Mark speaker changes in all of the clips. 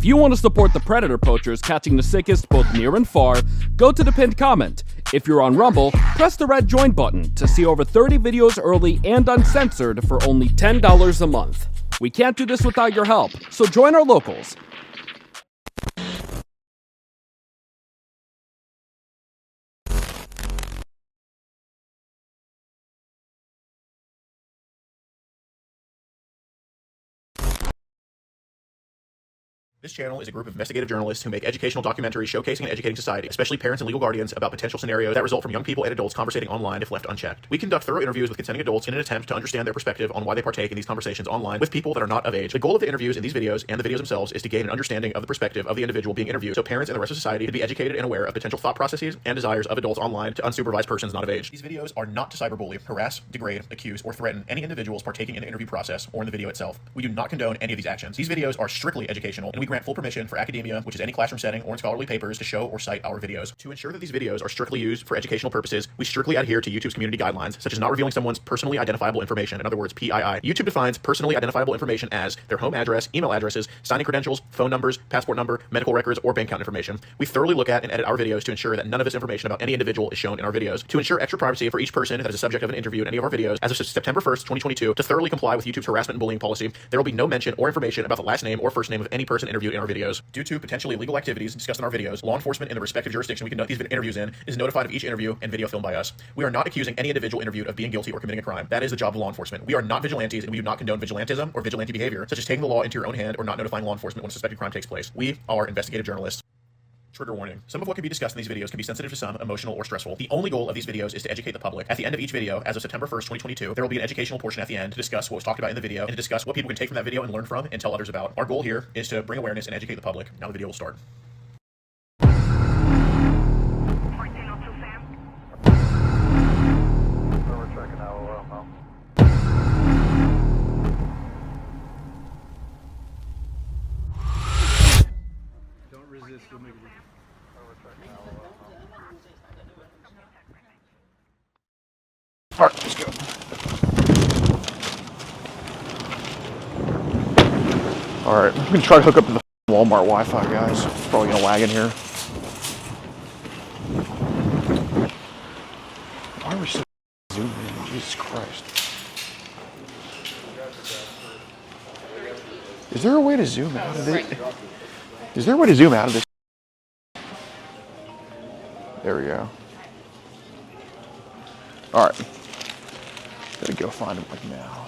Speaker 1: If you want to support the predator poachers catching the sickest both near and far, go to the pinned comment. If you're on Rumble, press the red join button to see over 30 videos early and uncensored for only $10 a month. We can't do this without your help, so join our locals.
Speaker 2: This channel is a group of investigative journalists who make educational documentaries showcasing and educating society, especially parents and legal guardians, about potential scenarios that result from young people and adults conversating online if left unchecked. We conduct thorough interviews with consenting adults in an attempt to understand their perspective on why they partake in these conversations online with people that are not of age. The goal of the interviews in these videos and the videos themselves is to gain an understanding of the perspective of the individual being interviewed, so parents and the rest of society can be educated and aware of potential thought processes and desires of adults online to unsupervised persons not of age. These videos are not to cyberbully, harass, degrade, accuse, or threaten any individuals partaking in the interview process or in the video itself. We do not condone any of these actions. These videos are strictly educational, and we grant full permission for academia, which is any classroom setting or in scholarly papers, to show or cite our videos. To ensure that these videos are strictly used for educational purposes, we strictly adhere to YouTube's community guidelines, such as not revealing someone's personally identifiable information, in other words, PII. YouTube defines personally identifiable information as their home address, email addresses, signing credentials, phone numbers, passport number, medical records, or bank account information. We thoroughly look at and edit our videos to ensure that none of this information about any individual is shown in our videos. To ensure extra privacy for each person that is a subject of an interview in any of our videos, as of September 1st, 2022, to thoroughly comply with YouTube's harassment and bullying policy, there will be no mention or information about the last name or first name of any person interviewed in our videos. Due to potentially illegal activities discussed in our videos, law enforcement in the respective jurisdiction we conduct these interviews in is notified of each interview and video filmed by us. We are not accusing any individual interviewed of being guilty or committing a crime. That is the job of law enforcement. We are not vigilantes, and we do not condone vigilantism or vigilante behavior, such as taking the law into your own hand or not notifying law enforcement when a suspected crime takes place. We are investigative journalists. Trigger warning. Some of what can be discussed in these videos can be sensitive to some, emotional, or stressful. The only goal of these videos is to educate the public. At the end of each video, as of September 1st, 2022, there will be an educational portion at the end to discuss what was talked about in the video and to discuss what people can take from that video and learn from and tell others about. Our goal here is to bring awareness and educate the public. Now the video will start.
Speaker 3: All right, let's go. All right, I'm gonna try to hook up to the Walmart Wi-Fi, guys. It's probably gonna lag in here. Why are we so zooming in? Jesus Christ. Is there a way to zoom out of it? Is there a way to zoom out of this? There we go. All right. Gotta go find him like now.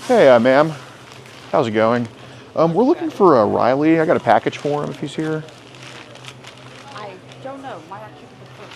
Speaker 3: Hey, ma'am. How's it going? We're looking for Riley. I got a package for him if he's here.
Speaker 4: I don't know. Might actually be the first.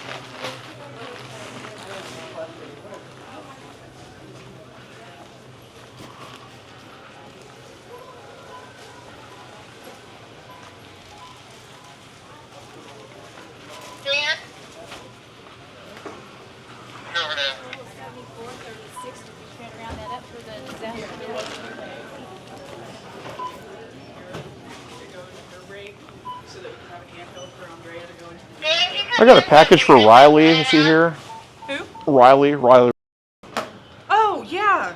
Speaker 3: I got a package for Riley. Is he here?
Speaker 4: Who?
Speaker 3: Riley.
Speaker 4: Oh yeah.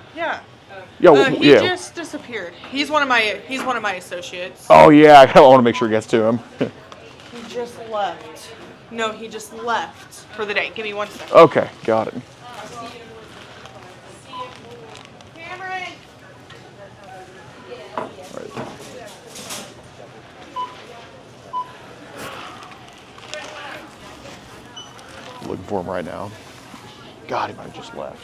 Speaker 4: He just disappeared. He's one of my associates.
Speaker 3: Oh yeah, I want to make sure it gets to him.
Speaker 4: He just left. No, he just left for the day. Give me 1 second.
Speaker 3: Okay, got it.
Speaker 4: Cameron.
Speaker 3: Right. Looking for him right now. God, he might have just left.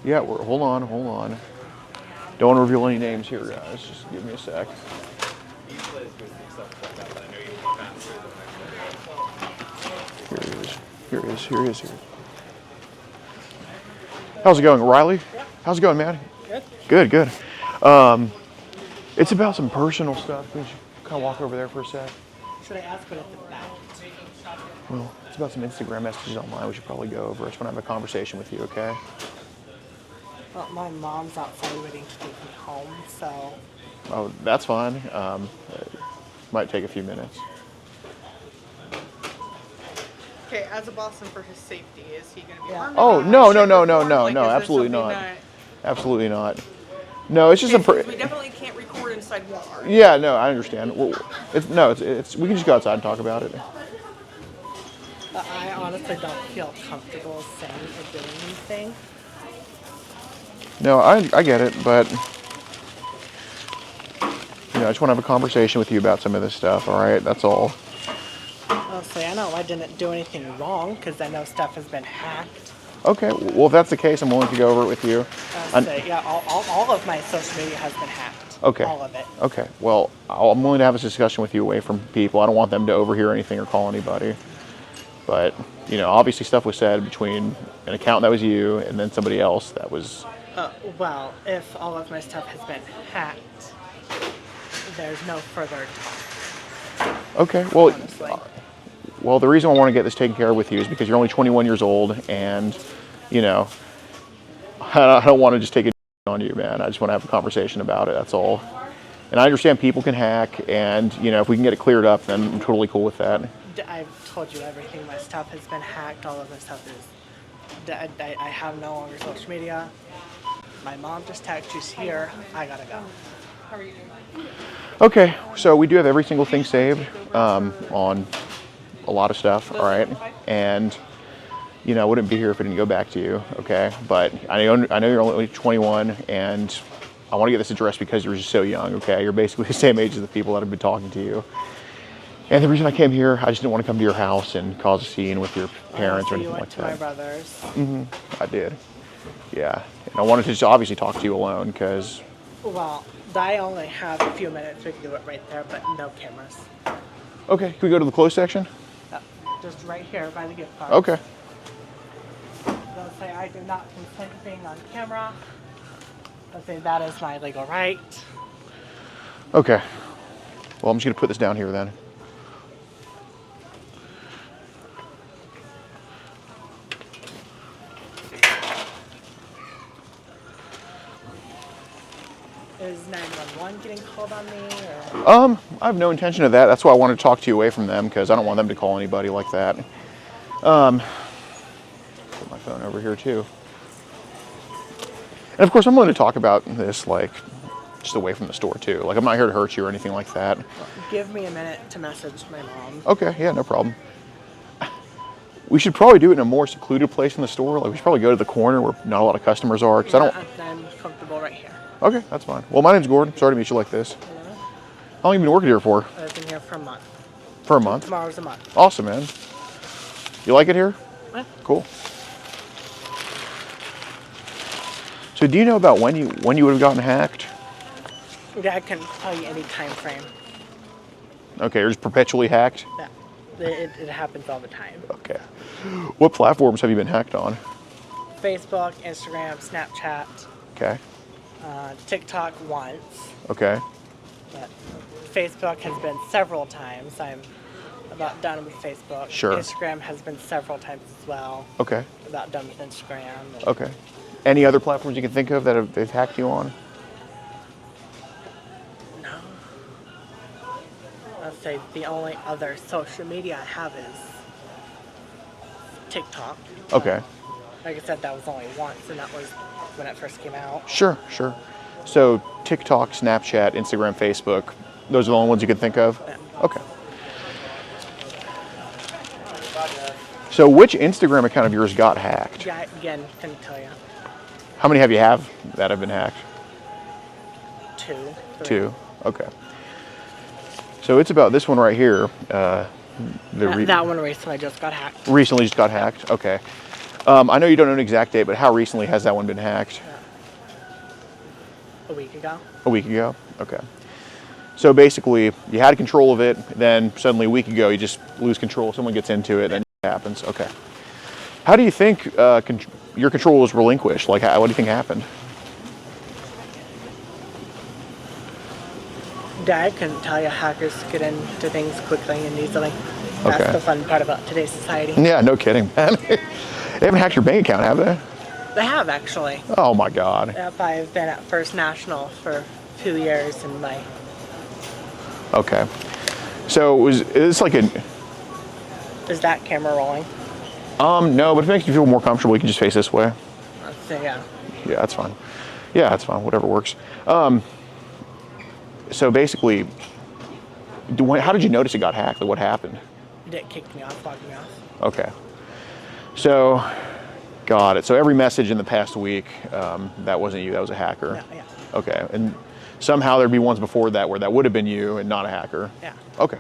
Speaker 3: Yeah, hold on. Don't want to reveal any names here, guys. Just give me a sec. Here he is. How's it going, Riley?
Speaker 5: Yeah.
Speaker 3: How's it going, man? Good. It's about some personal stuff. Could you kind of walk over there for a sec?
Speaker 5: should I ask what it's about?
Speaker 3: Well, it's about some Instagram messages online we should probably go over. I just want to have a conversation with you, okay?
Speaker 5: Well, my mom's outside waiting to take me home, so...
Speaker 3: Oh, that's fine. It might take a few minutes.
Speaker 4: Okay, as a boss and for his safety, is he going to be armed?
Speaker 3: Oh, no, absolutely
Speaker 4: is
Speaker 3: not.
Speaker 4: that-
Speaker 3: Absolutely not. No, it's just
Speaker 4: Okay, we definitely can't record inside Walmart.
Speaker 3: Yeah, no, I understand. Well, it's we can just go outside and talk about it.
Speaker 5: I honestly don't feel comfortable saying or doing anything.
Speaker 3: No, I get it, but I just want to have a conversation with you about some of this stuff, all right? That's all.
Speaker 5: Honestly, I know I didn't do anything wrong because I know stuff has been hacked.
Speaker 3: Okay, well, if that's the case, I'm willing to go over it with you.
Speaker 5: Yeah, all of my social media has been hacked.
Speaker 3: Okay.
Speaker 5: All of it.
Speaker 3: Okay, well, I'm willing to have this discussion with you away from people. I don't want them to overhear anything or call anybody. But, obviously stuff was said between an account that was you and then somebody else that was...
Speaker 5: Well, if all of my stuff has been hacked, there's no further talk.
Speaker 3: Okay, well...
Speaker 5: Honestly.
Speaker 3: Well, the reason I want to get this taken care of with you is because you're only 21 years old, and, I don't want to just take it on you, man. I just want to have a conversation about it, that's all. And I understand people can hack, and, if we can get it cleared up, then I'm totally cool with that.
Speaker 5: I've told you everything. My stuff has been hacked. All of my stuff is... I have no longer social media. My mom just texted, she's here. I gotta go.
Speaker 4: How are you doing?
Speaker 3: Okay, so we do have every single thing saved on a lot of stuff, all right? And, I wouldn't be here if it didn't go back to you, okay? But I know you're only 21, and I want to get this addressed because you're just so young, okay? You're basically the same age as the people that have been talking to you. And the reason I came here, I just didn't want to come to your house and cause a scene with your parents or anything like that.
Speaker 5: You went to my brother's.
Speaker 3: Mm-hmm, I did. Yeah, and I wanted to just obviously talk to you alone because...
Speaker 5: Well, I only have a few minutes. We can do it right there, but no cameras.
Speaker 3: Okay, can we go to the closed section?
Speaker 5: Just right here by the gift card.
Speaker 3: Okay.
Speaker 5: They'll say I do not consent to being on camera. They'll say that is my legal right.
Speaker 3: Okay. Well, I'm just going to put this down here then.
Speaker 5: Is 911 getting called on me? Or?
Speaker 3: I have no intention of that. That's why I wanted to talk to you away from them because I don't want them to call anybody like that. Put my phone over here too. And of course, I'm willing to talk about this just away from the store too. I'm not here to hurt you or anything like that.
Speaker 5: Give me a minute to message my mom.
Speaker 3: Okay, yeah, no problem. We should probably do it in a more secluded place in the store. We should probably go to the corner where not a lot of customers are. Cause
Speaker 5: I'm comfortable right here.
Speaker 3: Okay, that's fine. Well, my name's Gordon. Sorry to meet you like this.
Speaker 5: Hello?
Speaker 3: How long have you been working here for?
Speaker 5: I've been here for a month.
Speaker 3: For a month?
Speaker 5: Tomorrow's a month.
Speaker 3: Awesome, man. You like it here?
Speaker 5: Yeah.
Speaker 3: Cool. So do you know about when you would have gotten hacked?
Speaker 5: Yeah, I couldn't tell you any time frame.
Speaker 3: Okay, you're just perpetually hacked?
Speaker 5: Yeah. It happens all the time.
Speaker 3: Okay. What platforms have you been hacked on?
Speaker 5: Facebook, Instagram, Snapchat,
Speaker 3: Okay.
Speaker 5: TikTok once.
Speaker 3: Okay.
Speaker 5: But Facebook has been several times. I'm about done with Facebook.
Speaker 3: Sure.
Speaker 5: Instagram has been several times as well.
Speaker 3: Okay.
Speaker 5: About done with Instagram.
Speaker 3: Okay. Any other platforms you can think of that they've hacked you on?
Speaker 5: No. I'd say the only other social media I have is TikTok.
Speaker 3: Okay.
Speaker 5: Like I said, that was only once, and that was when it first came out.
Speaker 3: Sure. So TikTok, Snapchat, Instagram, Facebook, those are the only ones you can think of?
Speaker 5: Yeah.
Speaker 3: Okay. So which Instagram account of yours got hacked?
Speaker 5: Yeah, again, couldn't tell you.
Speaker 3: How many have you that have been hacked?
Speaker 5: 2, 3.
Speaker 3: 2. Okay. So it's about this one right here.
Speaker 5: That one recently just got hacked.
Speaker 3: Recently just got hacked? Okay. I know you don't know an exact date, but how recently has that one been hacked?
Speaker 5: A week ago.
Speaker 3: A week ago? Okay. So basically, you had control of it, then suddenly a week ago you just lose control, someone gets into it, then it happens. Okay. How do you think your control was relinquished? What do you think happened?
Speaker 5: Dad couldn't tell you hackers get into things quickly and easily. That's
Speaker 3: Okay.
Speaker 5: the fun part about today's society.
Speaker 3: Yeah, no kidding, man. They haven't hacked your bank account, have they?
Speaker 5: They have, actually.
Speaker 3: Oh my God.
Speaker 5: Yep, I've been at First National for 2 years and my...
Speaker 3: Okay. So is this like a...
Speaker 5: Is that camera rolling?
Speaker 3: No, but if it makes you feel more comfortable, you can just face this way.
Speaker 5: So, yeah.
Speaker 3: Yeah, that's fine. Yeah, that's fine. Whatever works. So basically, how did you notice it got hacked? Like, what happened?
Speaker 5: It kicked me off, logged me off.
Speaker 3: Okay. So, got it. So every message in the past week, that wasn't you, that was a hacker.
Speaker 5: Yeah.
Speaker 3: Okay. And somehow there'd be ones before that where that would have been you and not a hacker.
Speaker 5: Yeah.
Speaker 3: Okay.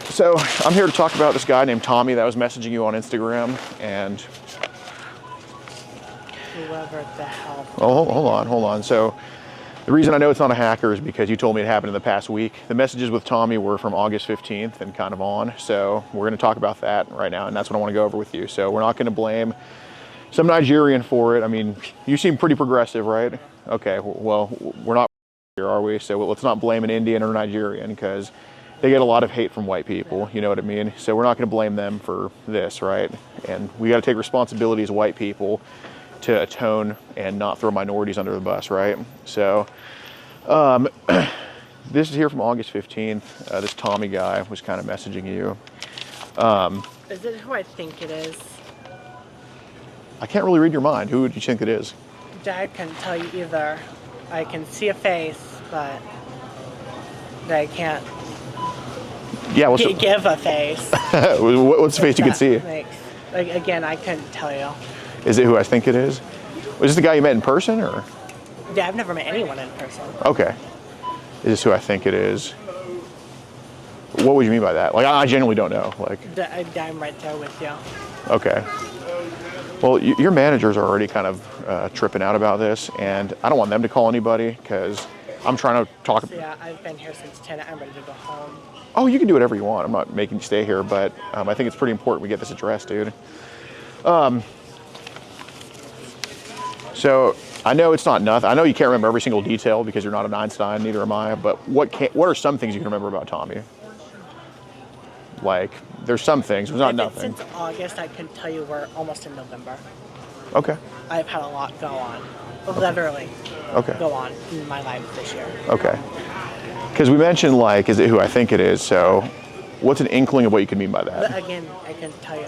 Speaker 3: So I'm here to talk about this guy named Tommy that was messaging you on Instagram, and
Speaker 5: Whoever the hell.
Speaker 3: oh, hold on. So the reason I know it's not a hacker is because you told me it happened in the past week. The messages with Tommy were from August 15th and kind of on. So we're going to talk about that right now, and that's what I want to go over with you. So we're not going to blame some Nigerian for it. I mean, you seem pretty progressive, right? Okay, well, we're not here, are we? So let's not blame an Indian or Nigerian because they get a lot of hate from white people, you know what I mean? So we're not going to blame them for this, right? And we got to take responsibility as white people to atone and not throw minorities under the bus, right? So this is here from August 15th. This Tommy guy was kind of messaging you.
Speaker 5: Is it who I think it is?
Speaker 3: I can't really read your mind. Who would you think it is?
Speaker 5: Dad couldn't tell you either. I can see a face, but I can't
Speaker 3: Yeah, what's
Speaker 5: give a face.
Speaker 3: what's the face you could see?
Speaker 5: Like, again, I couldn't tell you.
Speaker 3: Is it who I think it is? Was this the guy you met in person, or?
Speaker 5: Yeah, I've never met anyone in person.
Speaker 3: Okay. Is this who I think it is? What would you mean by that? Like, I genuinely don't know. Like,
Speaker 5: I'm right there with you.
Speaker 3: okay. Well, your managers are already kind of tripping out about this, and I don't want them to call anybody because I'm trying to talk.
Speaker 5: So, yeah, I've been here since 10. I'm ready to go home.
Speaker 3: Oh, you can do whatever you want. I'm not making you stay here, but I think it's pretty important we get this addressed, dude. So I know it's not nothing. I know you can't remember every single detail because you're not an Einstein, neither am I. But what are some things you can remember about Tommy? Like, there's some things. There's not
Speaker 5: If it's
Speaker 3: nothing.
Speaker 5: since August, I can tell you we're almost in November.
Speaker 3: Okay.
Speaker 5: I've had a lot go on. Literally
Speaker 3: Okay.
Speaker 5: go on in my life this year.
Speaker 3: Okay. Because we mentioned, like, is it who I think it is? So what's an inkling of what you can mean by
Speaker 5: But
Speaker 3: that?
Speaker 5: again, I can tell you.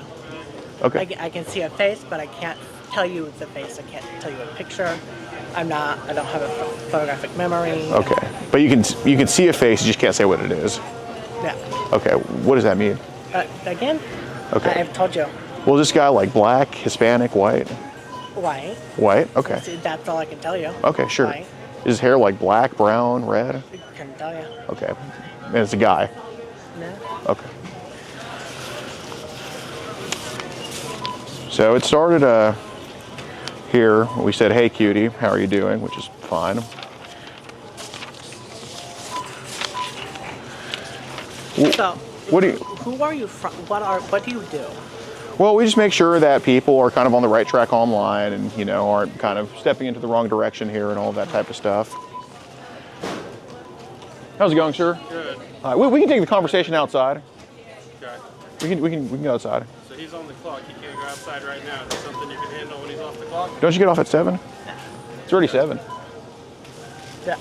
Speaker 3: Okay.
Speaker 5: I can see a face, but I can't tell you the face. I can't tell you a picture. I don't have a photographic memory.
Speaker 3: Okay. But you can see a face, you just can't say what it is.
Speaker 5: Yeah.
Speaker 3: Okay. What does that mean?
Speaker 5: Again,
Speaker 3: Okay.
Speaker 5: I've told you.
Speaker 3: Well, is this guy like black, Hispanic, white?
Speaker 5: White.
Speaker 3: White? Okay.
Speaker 5: See, that's all I can tell you.
Speaker 3: Okay, sure.
Speaker 5: White.
Speaker 3: Is his hair like black, brown, red?
Speaker 5: Couldn't tell you.
Speaker 3: Okay. And it's a guy.
Speaker 5: No.
Speaker 3: Okay. So it started here. We said, "Hey, cutie, how are you doing?" Which is fine.
Speaker 5: So,
Speaker 3: What do you?
Speaker 5: who are you from? What do you do?
Speaker 3: Well, we just make sure that people are kind of on the right track online, and aren't kind of stepping into the wrong direction here, and all that type of stuff. How's it going, sir?
Speaker 6: Good.
Speaker 3: All right, we can take the conversation outside.
Speaker 6: Okay.
Speaker 3: We can go outside.
Speaker 6: So he's on the clock. He can't go outside right now. Is that something you can handle when he's off the clock?
Speaker 3: Don't you get off at 7? It's already 7.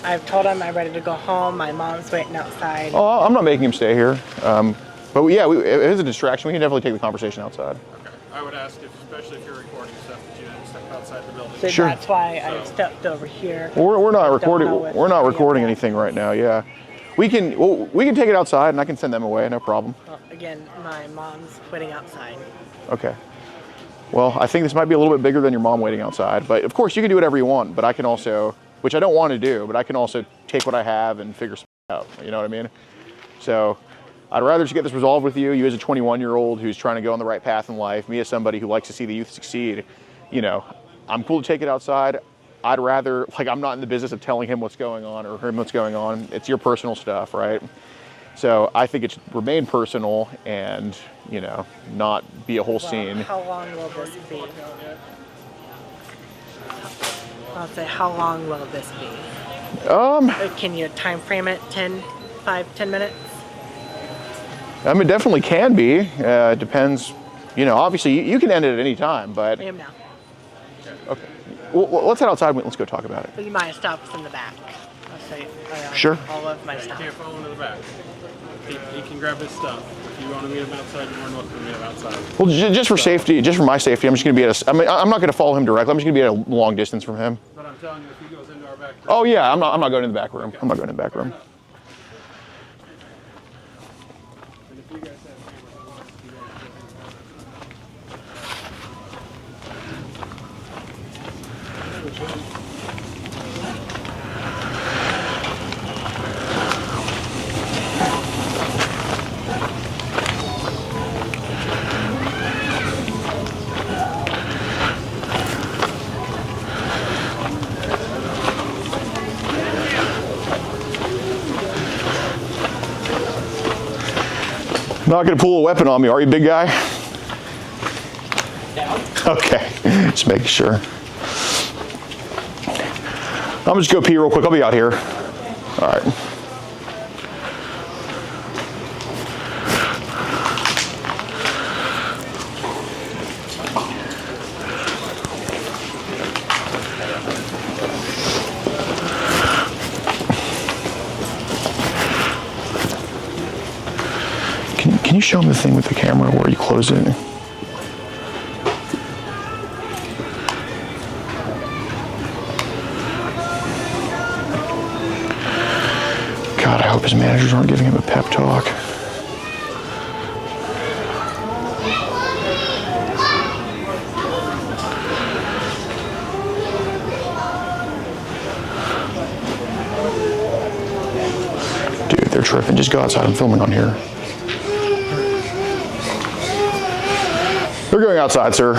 Speaker 5: I've told him I'm ready to go home. My mom's waiting outside.
Speaker 3: Oh, I'm not making him stay here. But yeah, it is a distraction. We can definitely take the conversation outside.
Speaker 6: Okay. I would ask, especially if you're recording stuff, that you don't step outside the building.
Speaker 5: So
Speaker 3: Sure.
Speaker 5: that's why I stepped over here.
Speaker 3: Well, we're not
Speaker 5: Don't
Speaker 3: recording.
Speaker 5: know if
Speaker 3: We're not
Speaker 5: any of
Speaker 3: recording
Speaker 5: that-
Speaker 3: anything right now. Yeah, we can take it outside, and I can send them away. No problem.
Speaker 5: Well, again, my mom's waiting outside.
Speaker 3: Okay. Well, I think this might be a little bit bigger than your mom waiting outside, but of course you can do whatever you want. But I can also, which I don't want to do, but I can also take what I have and figure something out. You know what I mean? So I'd rather just get this resolved with you. You as a 21-year-old who's trying to go on the right path in life. Me as somebody who likes to see the youth succeed. I'm cool to take it outside. I'd rather, I'm not in the business of telling him what's going on or him what's going on. It's your personal stuff, right? So I think it should remain personal and, not be a whole scene.
Speaker 5: How long will this be? I'll say, how long will this be? Can you time frame it 10 minutes?
Speaker 3: I mean, it definitely can be. It depends. You know, obviously you can end it at any time, but.
Speaker 5: I am now.
Speaker 3: Okay. Well, let's head outside and let's go talk about it.
Speaker 5: But my stuff's in the back. I'll say
Speaker 3: Sure.
Speaker 5: all of my stuff.
Speaker 6: Can't follow him to the back. He can grab his stuff. If you want to meet him outside, you're more than welcome to meet him outside.
Speaker 3: Well, just for safety, just for my safety, I'm just going to be at a. I mean, I'm not going to follow him directly. I'm just going to be at a long distance from him.
Speaker 6: But I'm telling you, if he goes into our back room.
Speaker 3: Oh yeah, I'm not going in the back room. I'm not going in the back room.
Speaker 6: And if you guys have cameras, you guys
Speaker 3: Not going to pull a weapon on me, are you, big guy? Okay, just making sure. I'm just go pee real quick. I'll be out here. All right. Can you show him the thing with the camera where you close it? God, I hope his managers aren't giving him a pep talk. Dude, they're tripping. Just go outside. I'm filming on here. We're going outside, sir.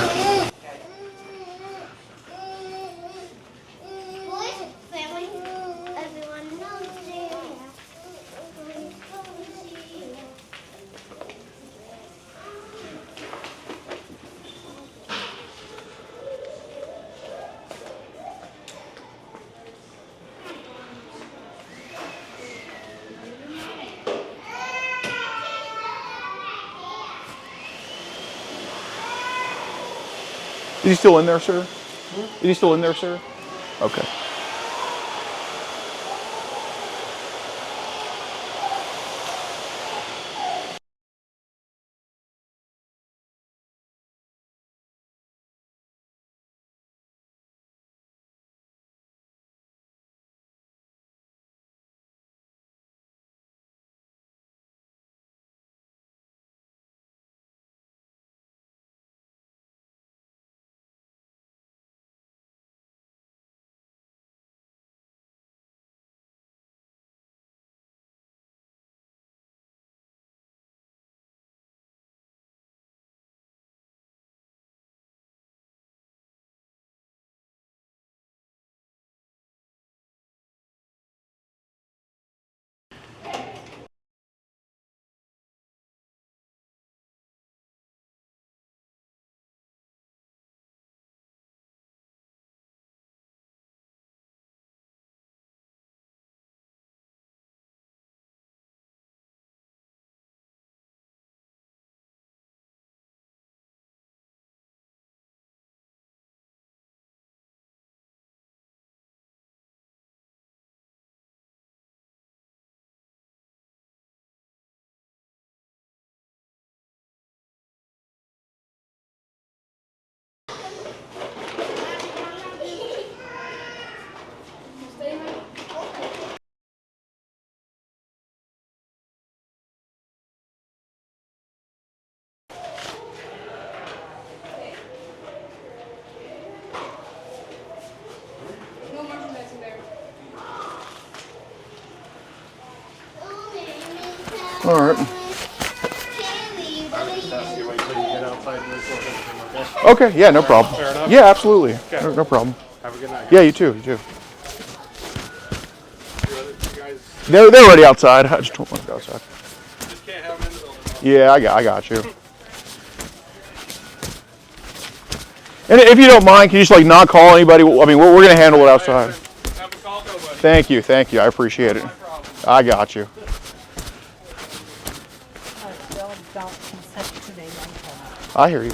Speaker 3: Is he still in there, sir? Is he still in there, sir? Okay. All right. Okay, yeah, no problem.
Speaker 6: Fair enough?
Speaker 3: Yeah, absolutely.
Speaker 6: Okay.
Speaker 3: No problem.
Speaker 6: Have a good night.
Speaker 3: Yeah, you too, you too.
Speaker 6: You guys
Speaker 3: They're already outside. I just don't want to go outside.
Speaker 6: just can't have them in the building.
Speaker 3: Yeah, I got you. And if you don't mind, can you just like not call anybody? I mean, we're gonna handle it outside.
Speaker 6: Have a call, nobody.
Speaker 3: Thank you. I appreciate it. I got you.
Speaker 5: I still don't consent to being untold.
Speaker 3: I hear you.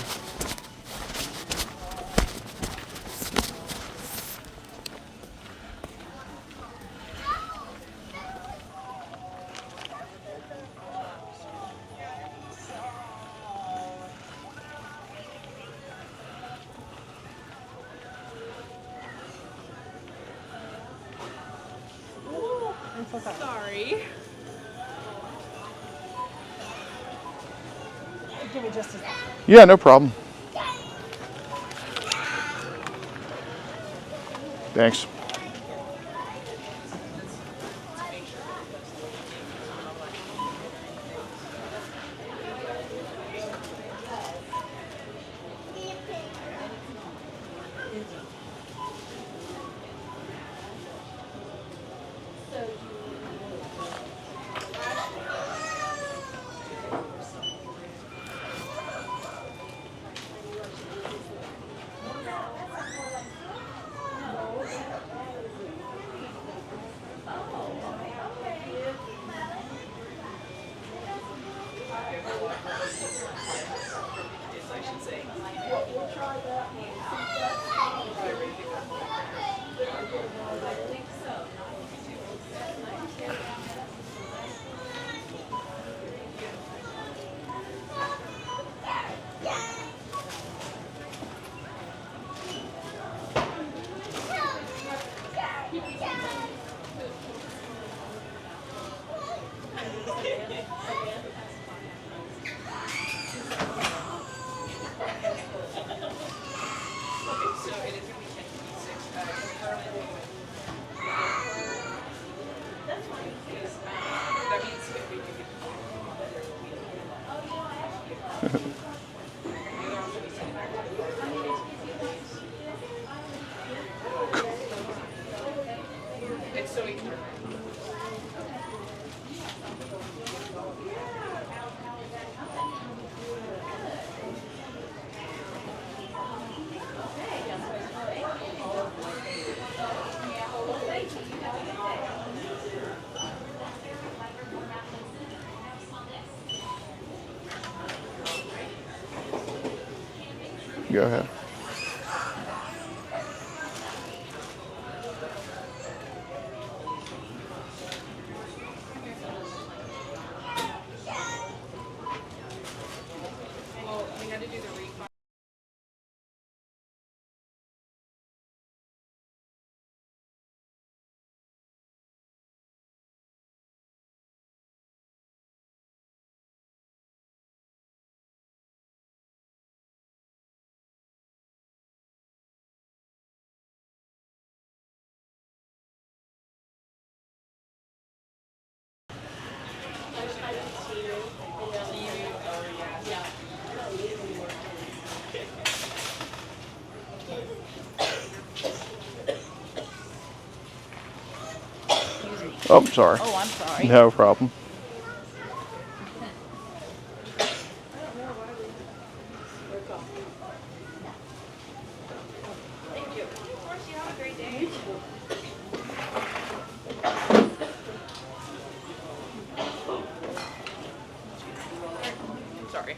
Speaker 4: Sorry.
Speaker 5: Give me just a second.
Speaker 3: Yeah, no problem. Thanks. Go ahead.
Speaker 4: Well, we had to do the refund.
Speaker 3: Oh, sorry.
Speaker 4: Oh, I'm sorry.
Speaker 3: No problem.
Speaker 4: Thank you. Of course, you have a great day. Sorry.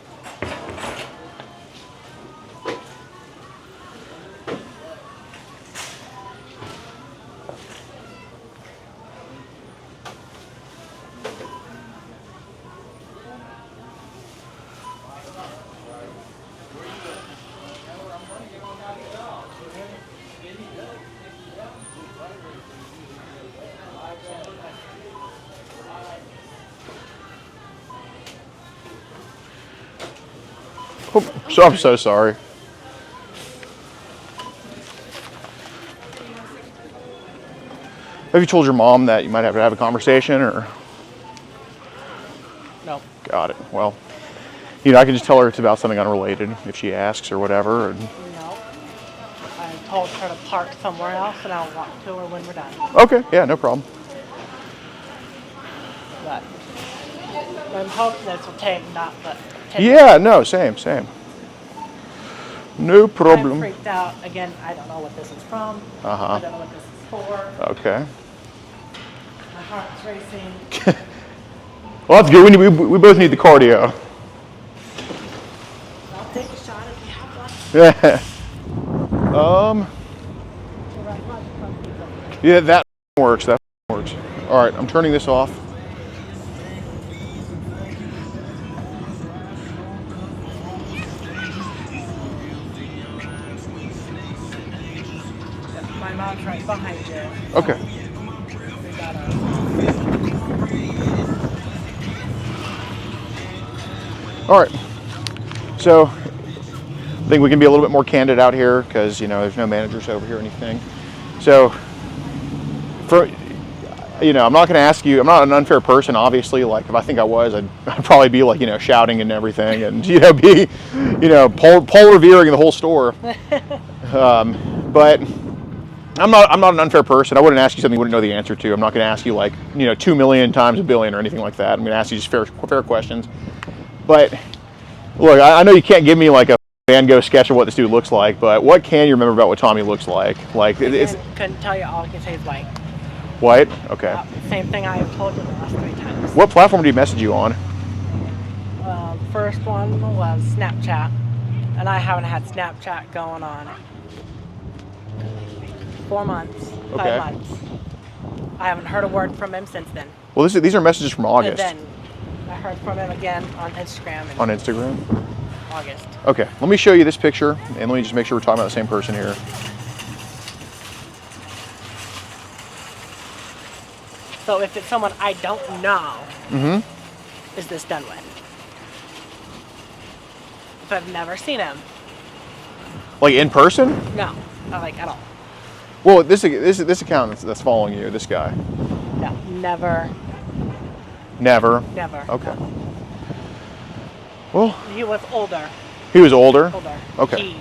Speaker 3: Oh, so I'm so sorry. Have you told your mom that you might have to have a conversation, or?
Speaker 5: No.
Speaker 3: Got it. Well, you know, I can just tell her it's about something unrelated if she asks or whatever. And...
Speaker 5: No. I told her to park somewhere else and I'll walk to her when we're done.
Speaker 3: Okay, yeah, no problem.
Speaker 5: But I'm hoping this will take not but 10
Speaker 3: Yeah, no, same. No
Speaker 5: I'm
Speaker 3: problem.
Speaker 5: freaked out. Again, I don't know what this is from.
Speaker 3: Uh-huh.
Speaker 5: I don't know what this is for.
Speaker 3: Okay.
Speaker 5: heart's racing.
Speaker 3: Well, that's good. We both need the cardio.
Speaker 5: I'll take a shot if you have one.
Speaker 3: Yeah, that works. That works. All right, I'm turning this off.
Speaker 5: My mom's right behind you.
Speaker 3: Okay.
Speaker 5: We gotta.
Speaker 3: All right. So I think we can be a little bit more candid out here because there's no managers over here or anything. So I'm not going to ask you. I'm not an unfair person, obviously. Like if I think I was, I'd probably be like shouting and everything, and be Paul revering the whole store. But I'm not an unfair person. I wouldn't ask you something you wouldn't know the answer to. I'm not going to ask you 2 million times a billion or anything like that. I'm going to ask you just fair questions. But look, I know you can't give me like a Van Gogh sketch of what this dude looks like, but what can you remember about what Tommy looks like?
Speaker 5: Couldn't tell you. All I can say is white.
Speaker 3: White? Okay.
Speaker 5: Same thing I have told you the last 3 times.
Speaker 3: What platform did he message you on?
Speaker 5: First one was Snapchat, and I haven't had Snapchat going on 4 months, 5
Speaker 3: Okay.
Speaker 5: months. I haven't heard a word from him since then.
Speaker 3: Well, these are messages from August.
Speaker 5: And then I heard from him again on Instagram in
Speaker 3: On Instagram?
Speaker 5: August.
Speaker 3: Okay, let me show you this picture, and let me just make sure we're talking about the same person here.
Speaker 5: So if it's someone I don't know, is this done with? If I've never seen him,
Speaker 3: Like in person?
Speaker 5: no, not like at all.
Speaker 3: Well, this account that's following you, this guy.
Speaker 5: No, never.
Speaker 3: Never. Okay. Well,
Speaker 5: He was older.
Speaker 3: he was older. Okay.
Speaker 5: He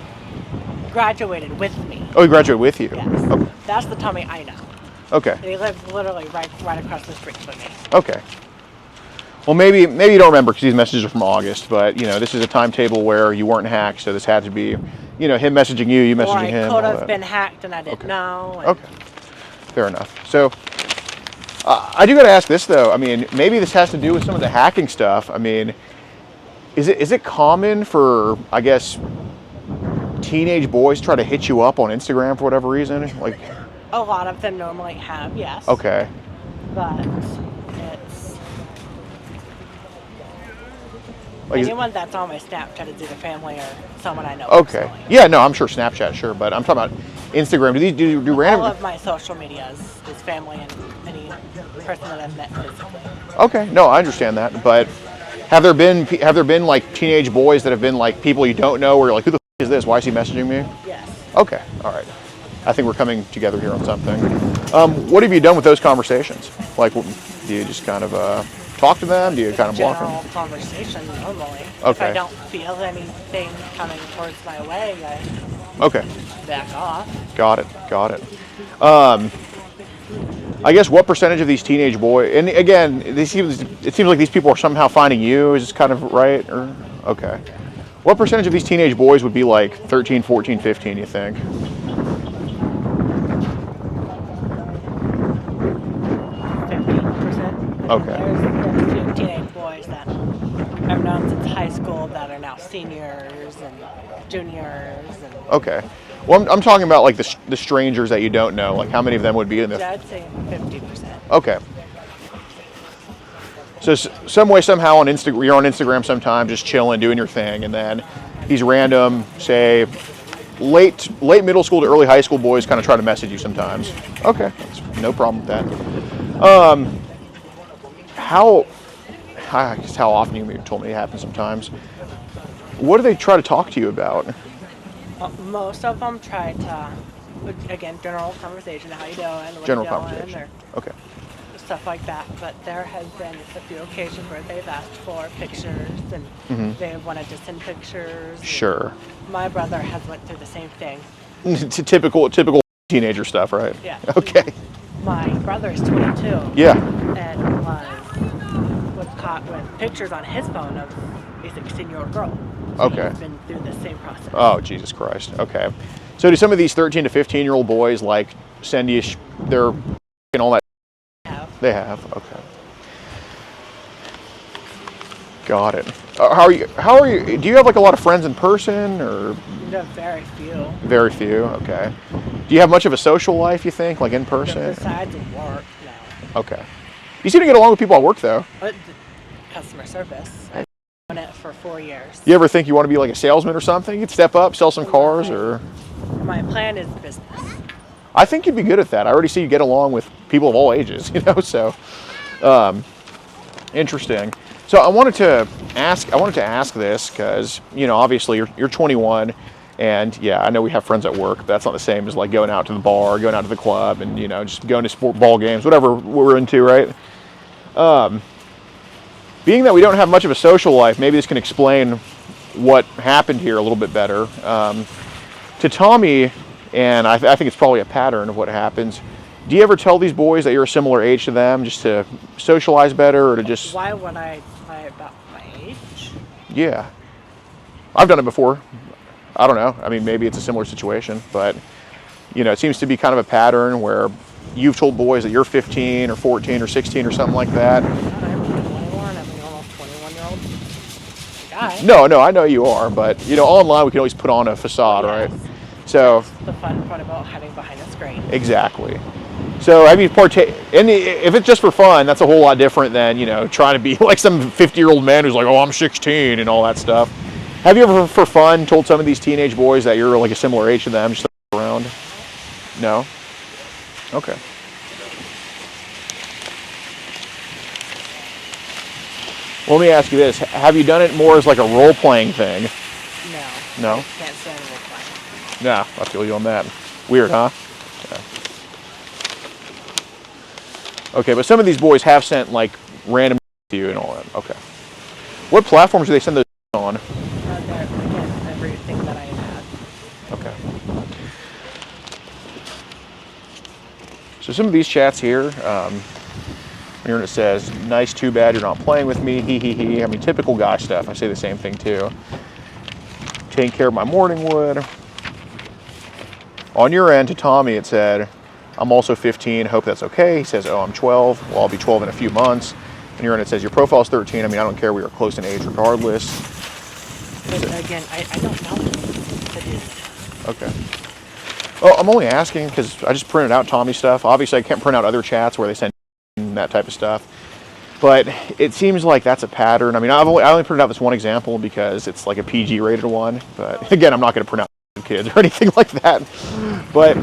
Speaker 5: graduated with me.
Speaker 3: Oh, he graduated with you.
Speaker 5: Yes.
Speaker 3: Okay.
Speaker 5: That's the Tommy I know.
Speaker 3: Okay.
Speaker 5: And he lives literally right across the street from me.
Speaker 3: Okay. Well, maybe you don't remember because these messages are from August, but this is a timetable where you weren't hacked, so this had to be, him messaging you, you messaging him.
Speaker 5: Or I could
Speaker 3: all
Speaker 5: have
Speaker 3: that.
Speaker 5: been hacked and I didn't know. And
Speaker 3: Okay. Fair enough. So, I do got to ask this though. I mean, maybe this has to do with some of the hacking stuff. I mean, is it common for, I guess, teenage boys try to hit you up on Instagram for whatever reason? Like,
Speaker 5: a lot of them normally have, yes.
Speaker 3: okay.
Speaker 5: But it's
Speaker 3: Like,
Speaker 5: anyone that's on my Snapchat is either family or someone I know.
Speaker 3: okay.
Speaker 5: personally.
Speaker 3: Yeah, no, I'm sure Snapchat, sure, but I'm talking about Instagram. Do random?
Speaker 5: All of my social media is family and any person that I've met physically.
Speaker 3: Okay, no, I understand that, but have there been like teenage boys that have been like people you don't know where you're like, who the f- is this? Why is he messaging me?
Speaker 5: Yes.
Speaker 3: Okay, all right. I think we're coming together here on something. What have you done with those conversations? Like, do you just kind of talk to them? Do you kind of block them?
Speaker 5: General conversation normally. If
Speaker 3: Okay.
Speaker 5: I don't feel anything coming towards my way, I
Speaker 3: Okay,
Speaker 5: back off.
Speaker 3: got it. I guess what percentage of these teenage boys, and again, it seems like these people are somehow finding you, is this kind of right? Or okay. What percentage of these teenage boys would be like 13, 14, 15, you think?
Speaker 5: 50%.
Speaker 3: Okay.
Speaker 5: There's a few teenage boys that I've known since high school that are now seniors and juniors. And
Speaker 3: Okay. Well, I'm talking about like the strangers that you don't know. Like how many of them would be in the?
Speaker 5: I'd say 50%.
Speaker 3: Okay. So some way, somehow on Instagram, you're on Instagram sometimes, just chilling, doing your thing, and then these random, say, late middle school to early high school boys kind of try to message you sometimes. Okay, that's no problem with that. I guess how often you told me it happens sometimes. What do they try to talk to you about?
Speaker 5: Most of them try to, again, general conversation, how you doing, what
Speaker 3: General
Speaker 5: you doing,
Speaker 3: conversation.
Speaker 5: or
Speaker 3: Okay.
Speaker 5: stuff like that. But there has been a few occasions where they've asked for pictures and they wanted to send pictures. and
Speaker 3: Sure.
Speaker 5: My brother has went through the same thing.
Speaker 3: Typical teenager stuff, right?
Speaker 5: Yeah.
Speaker 3: Okay.
Speaker 5: My brother is 22
Speaker 3: Yeah.
Speaker 5: and was caught with pictures on his phone of a 16-year-old girl. So
Speaker 3: Okay.
Speaker 5: He's been through the same process.
Speaker 3: Oh, Jesus Christ. Okay. So do some of these 13 to 15-year-old boys like send you their and all that?
Speaker 5: Have.
Speaker 3: They have. Okay. Got it. How are you? Do you have like a lot of friends in person, or?
Speaker 5: No, very few.
Speaker 3: Very few. Okay. Do you have much of a social life? You think, like in person?
Speaker 5: Besides work, no.
Speaker 3: Okay. You seem to get along with people at work, though.
Speaker 5: But customer service. I've done it for 4 years.
Speaker 3: You ever think you want to be like a salesman or something? You'd step up, sell some cars, or?
Speaker 5: My plan is business.
Speaker 3: I think you'd be good at that. I already see you get along with people of all ages, you know. So, interesting. So I wanted to ask this because, you know, obviously you're 21, and yeah, I know we have friends at work, but that's not the same as like going out to the bar, going out to the club, and, you know, just going to sport ball games, whatever we're into, right? Being that we don't have much of a social life, maybe this can explain what happened here a little bit better. To Tommy, and I think it's probably a pattern of what happens. Do you ever tell these boys that you're a similar age to them just to socialize better, or to just...
Speaker 5: Why would I lie about my age?
Speaker 3: Yeah. I've done it before. I don't know. I mean, maybe it's a similar situation, but, you know, it seems to be kind of a pattern where you've told boys that you're 15 or 14 or 16 or something like that.
Speaker 5: I'm 21. I'm an almost 21-year-old guy.
Speaker 3: No, I know you are, but, you know, online we can always put on a facade,
Speaker 5: Yes.
Speaker 3: right? So...
Speaker 5: That's the fun part about hiding behind a screen.
Speaker 3: Exactly. So have you and if it's just for fun, that's a whole lot different than, you know, trying to be like some 50-year-old man who's like, oh, I'm 16 and all that stuff. Have you ever, for fun, told some of these teenage boys that you're like a similar age to them, just around? No? Okay. Well, let me ask you this. Have you done it more as like a role-playing thing?
Speaker 5: No.
Speaker 3: No?
Speaker 5: I can't stand role playing.
Speaker 3: Nah, I feel you on that. Weird, huh? Yeah. Okay, but some of these boys have sent like random to you and all that. Okay. What platforms do they send those on?
Speaker 5: Again, everything that I have had.
Speaker 3: Okay. So some of these chats here, here it says, nice, too bad you're not playing with me, he, he, he. I mean, typical guy stuff. I say the same thing too. Taking care of my morning wood. On your end, to Tommy, it said, I'm also 15, hope that's okay. He says, oh, I'm 12. Well, I'll be 12 in a few months. And your end, it says, your profile's 13. I mean, I don't care. We are close in age regardless.
Speaker 5: But again, I don't know what to do.
Speaker 3: Okay. Oh, I'm only asking because I just printed out Tommy's stuff. Obviously, I can't print out other chats where they send that type of stuff. But it seems like that's a pattern. I mean, I only printed out this one example because it's like a PG rated one. But again, I'm not going to print out kids or anything like that. But,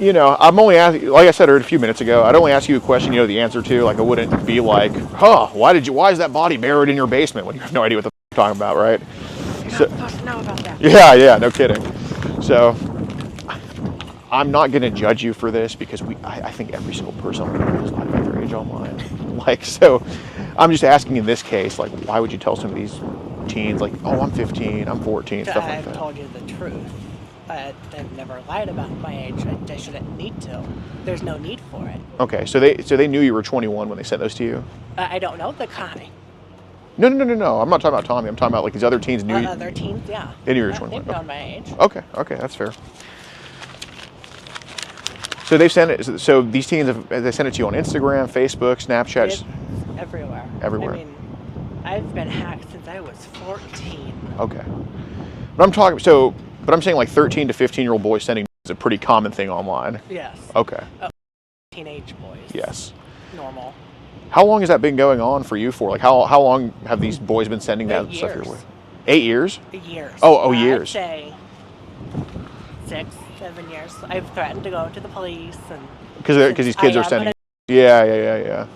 Speaker 3: you know, I'm only asking, like I said a few minutes ago, I'd only ask you a question you know the answer to. Like, I wouldn't be like, huh, why is that body buried in your basement when you have no idea what the f you're talking about, right?
Speaker 5: You're not supposed to know about that.
Speaker 3: Yeah, no kidding. So, I'm not going to judge you for this because I think every single person on the planet is lying about their age online. Like, so, I'm just asking in this case, like, why would you tell some of these teens, like, oh, I'm 15, I'm 14, stuff like that?
Speaker 5: I've told you the truth. I've never lied about my age. I shouldn't need to. There's no need for it.
Speaker 3: Okay, so they knew you were 21 when they sent those to you?
Speaker 5: I don't know the guy.
Speaker 3: No. I'm not talking about Tommy. I'm talking about like these other teens knew you.
Speaker 5: Other teens, yeah.
Speaker 3: They knew you were 21.
Speaker 5: They've known my age.
Speaker 3: Okay, that's fair. So they've sent it. So these teens they sent it to you on Instagram, Facebook, Snapchat.
Speaker 5: It's everywhere.
Speaker 3: Everywhere.
Speaker 5: I mean, I've been hacked since I was 14.
Speaker 3: Okay. But I'm saying like 13 to 15-year-old boys sending is a pretty common thing online.
Speaker 5: Yes.
Speaker 3: Okay.
Speaker 5: Teenage boys.
Speaker 3: Yes.
Speaker 5: Normal.
Speaker 3: How long has that been going on for you for? Like how long have these boys been sending that stuff your way? 8 years?
Speaker 5: Years.
Speaker 3: Oh, years.
Speaker 5: I'd say 6, 7 years. I've threatened to go to the police and
Speaker 3: because these kids are sending. Yeah.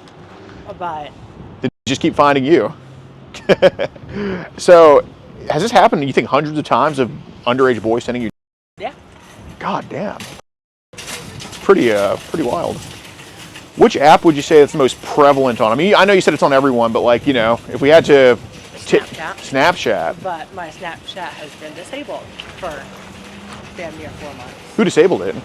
Speaker 5: But
Speaker 3: They just keep finding you. So, has this happened? You think hundreds of times of underage boys sending you?
Speaker 5: yeah.
Speaker 3: God damn. Pretty wild. Which app would you say that's the most prevalent on? I mean, I know you said it's on everyone, but like, you know, if we had to... Snapchat.
Speaker 5: But my Snapchat has been disabled for damn near 4 months.
Speaker 3: Who disabled it?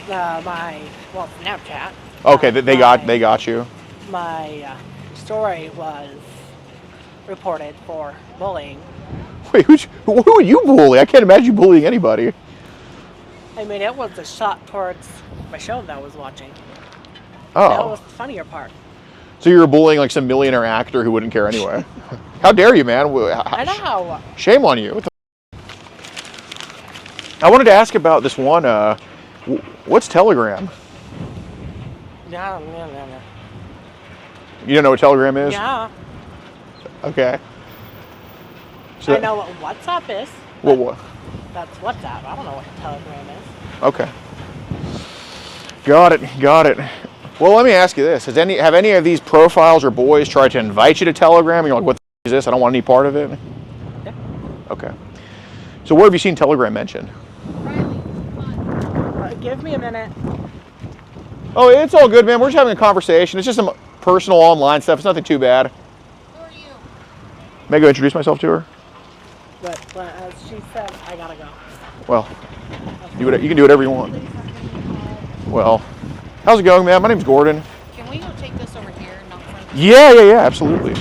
Speaker 5: Snapchat.
Speaker 3: Okay, they got you.
Speaker 5: My story was reported for bullying.
Speaker 3: Wait, who would you bully? I can't imagine you bullying anybody.
Speaker 5: I mean, it was a shot towards my show that I was watching. That
Speaker 3: Oh.
Speaker 5: was the funnier part.
Speaker 3: So you were bullying like some millionaire actor who wouldn't care anyway. How dare you, man?
Speaker 5: I know.
Speaker 3: Shame on you. What the I wanted to ask about this one. What's Telegram?
Speaker 5: Yeah.
Speaker 3: You don't know what Telegram is?
Speaker 5: Yeah.
Speaker 3: Okay. So
Speaker 5: I know what WhatsApp is.
Speaker 3: Well, what?
Speaker 5: That's WhatsApp. I don't know what Telegram is.
Speaker 3: Okay. Got it. Well, let me ask you this: have any of these profiles or boys tried to invite you to Telegram? And you're like, what the is this? I don't want any part of it.
Speaker 5: Yeah.
Speaker 3: Okay. So where have you seen Telegram mentioned?
Speaker 5: Give me a minute.
Speaker 3: Oh, it's all good, man. We're just having a conversation. It's just some personal online stuff. It's nothing too bad.
Speaker 7: Who are you?
Speaker 3: May I go introduce myself to her?
Speaker 5: But as she said, I gotta go.
Speaker 3: Well, you can do whatever you want. Well, how's it going, man? My name's Gordon.
Speaker 7: Can we go take this over here and not front?
Speaker 3: Yeah, absolutely.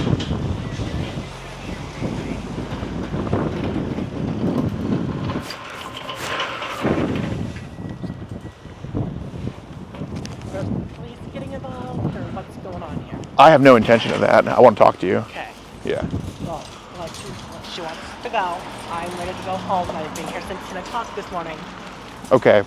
Speaker 5: Is police getting involved, or what's going on here?
Speaker 3: I have no intention of that. I want to talk to you.
Speaker 5: Okay.
Speaker 3: Yeah.
Speaker 5: Well, she wants to go. I'm ready to go home. I've been here since 10 o'clock this morning.
Speaker 3: Okay.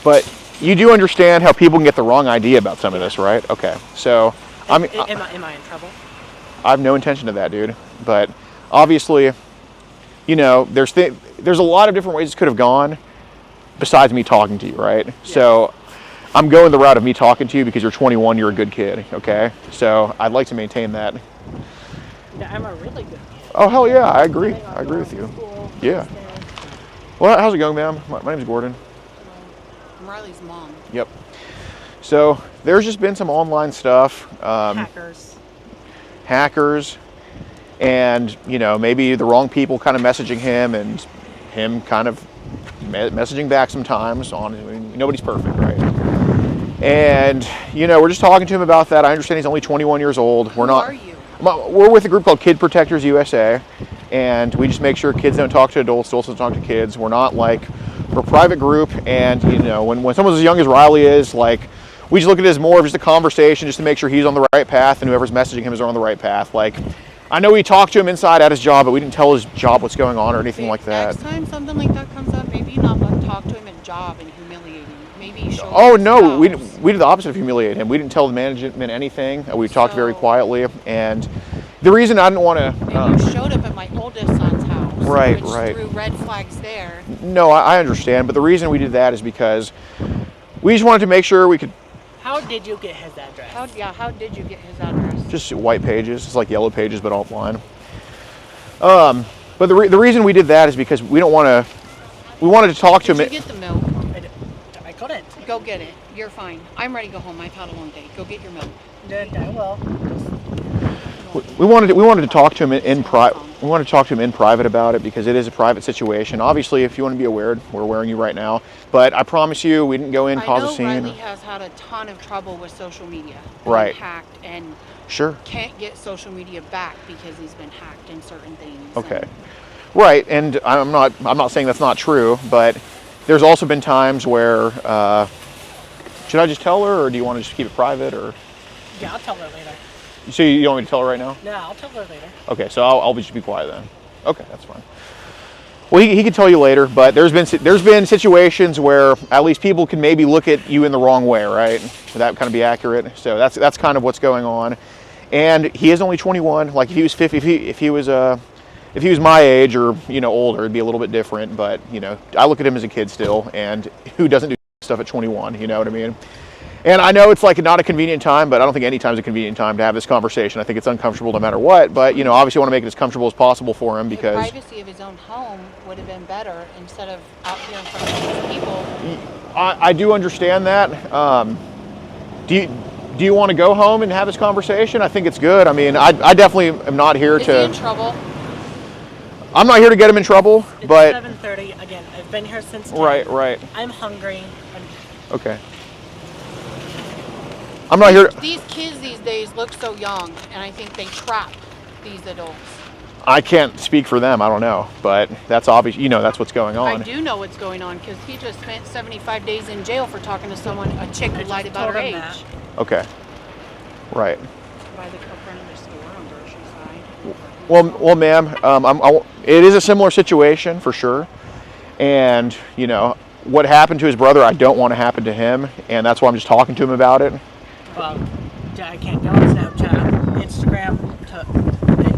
Speaker 3: But you do understand how people can get the wrong idea about some of this, right? Okay. So,
Speaker 5: Am I in trouble?
Speaker 3: I have no intention of that, dude. But obviously, you know, there's a lot of different ways this could have gone besides me talking to you, right? Yeah. So I'm going the route of me talking to you because you're 21, you're a good kid, okay? So I'd like to maintain that.
Speaker 5: Yeah, I'm a really good kid.
Speaker 3: Oh, hell yeah, I agree. I agree with you.
Speaker 5: School,
Speaker 3: Yeah. Well, how's it going, ma'am? My name's Gordon.
Speaker 7: I'm Riley's mom.
Speaker 3: Yep. So there's just been some online stuff. Hackers, and you know, maybe the wrong people kind of messaging him, and him kind of messaging back sometimes. I mean, nobody's perfect, right? And you know, we're just talking to him about that. I understand he's only 21 years old.
Speaker 7: Who are you?
Speaker 3: We're with a group called Kid Protectors USA, and we just make sure kids don't talk to adults, adults don't talk to kids. We're a private group, and you know, when someone's as young as Riley is, like, we just look at it as more of just a conversation, just to make sure he's on the right path, and whoever's messaging him is on the right path. Like, I know we talked to him inside at his job, but we didn't tell his job what's going on or anything like that.
Speaker 7: Next time something like that comes up, maybe not talk to him at job and humiliate him. Maybe show
Speaker 3: Oh
Speaker 7: him
Speaker 3: no, we
Speaker 7: spouse.
Speaker 3: did the opposite of humiliate him. We didn't tell the management anything. We talked very quietly, and the reason I didn't want to.
Speaker 7: And you showed up at my oldest son's house,
Speaker 3: Right.
Speaker 7: which threw red flags there.
Speaker 3: No, I understand, but the reason we did that is because we just wanted to make sure we could.
Speaker 5: How did you get his address?
Speaker 7: How did you get his address?
Speaker 3: Just white pages. It's like yellow pages, but offline. But the reason we did that is because we don't want to. We wanted to talk to him.
Speaker 7: Did you get the milk?
Speaker 5: I couldn't.
Speaker 7: Go get it. You're fine. I'm ready to go home. I've had a long day. Go get your milk.
Speaker 5: I will.
Speaker 3: We wanted to talk to him in private. We wanted to talk to him in private about it because it is a private situation. Obviously, if you want to be aware, we're wearing you right now. But I promise you, we didn't go in, cause a scene.
Speaker 7: I know Riley has had a ton of trouble with social media.
Speaker 3: Right.
Speaker 7: Been hacked and
Speaker 3: Sure.
Speaker 7: can't get social media back because he's been hacked in certain things.
Speaker 3: Okay. Right, and I'm not saying that's not true, but there's also been times where should I just tell her, or do you want to just keep it private, or?
Speaker 5: Yeah, I'll tell her later.
Speaker 3: So you don't want me to tell her right now?
Speaker 5: No, I'll tell her later.
Speaker 3: Okay, so I'll just be quiet then. Okay, that's fine. Well, he can tell you later, but there's been situations where at least people can maybe look at you in the wrong way, right? Would that kind of be accurate? So that's kind of what's going on. And he is only 21. Like if he was 50, if he was my age or older, it'd be a little bit different. But I look at him as a kid still, and who doesn't do stuff at 21? You know what I mean? And I know it's like not a convenient time, but I don't think any time's a convenient time to have this conversation. I think it's uncomfortable no matter what, but obviously I want to make it as comfortable as possible for him because
Speaker 7: the privacy of his own home would have been better instead of out here in front of all these people.
Speaker 3: I do understand that. Do you want to go home and have this conversation? I think it's good. I mean, I definitely am not here
Speaker 7: Is
Speaker 3: to.
Speaker 7: he in trouble?
Speaker 3: I'm not here to get him in trouble,
Speaker 5: It's
Speaker 3: but
Speaker 5: 7:30 again. I've been here since 10.
Speaker 3: right.
Speaker 5: I'm hungry.
Speaker 3: Okay. I'm not here.
Speaker 7: These kids these days look so young, and I think they trap these adults.
Speaker 3: I can't speak for them. I don't know, but that's obvious. You know, that's what's going
Speaker 7: I
Speaker 3: on.
Speaker 7: do know what's going on because he just spent 75 days in jail for talking to someone, a chick who lied about her age.
Speaker 3: Okay. Right.
Speaker 7: By the front of the store on grocery side.
Speaker 3: Well, ma'am, it is a similar situation for sure. And, you know, what happened to his brother, I don't want to happen to him. And that's why I'm just talking to him about it.
Speaker 5: Well, I can't get on Snapchat, Instagram,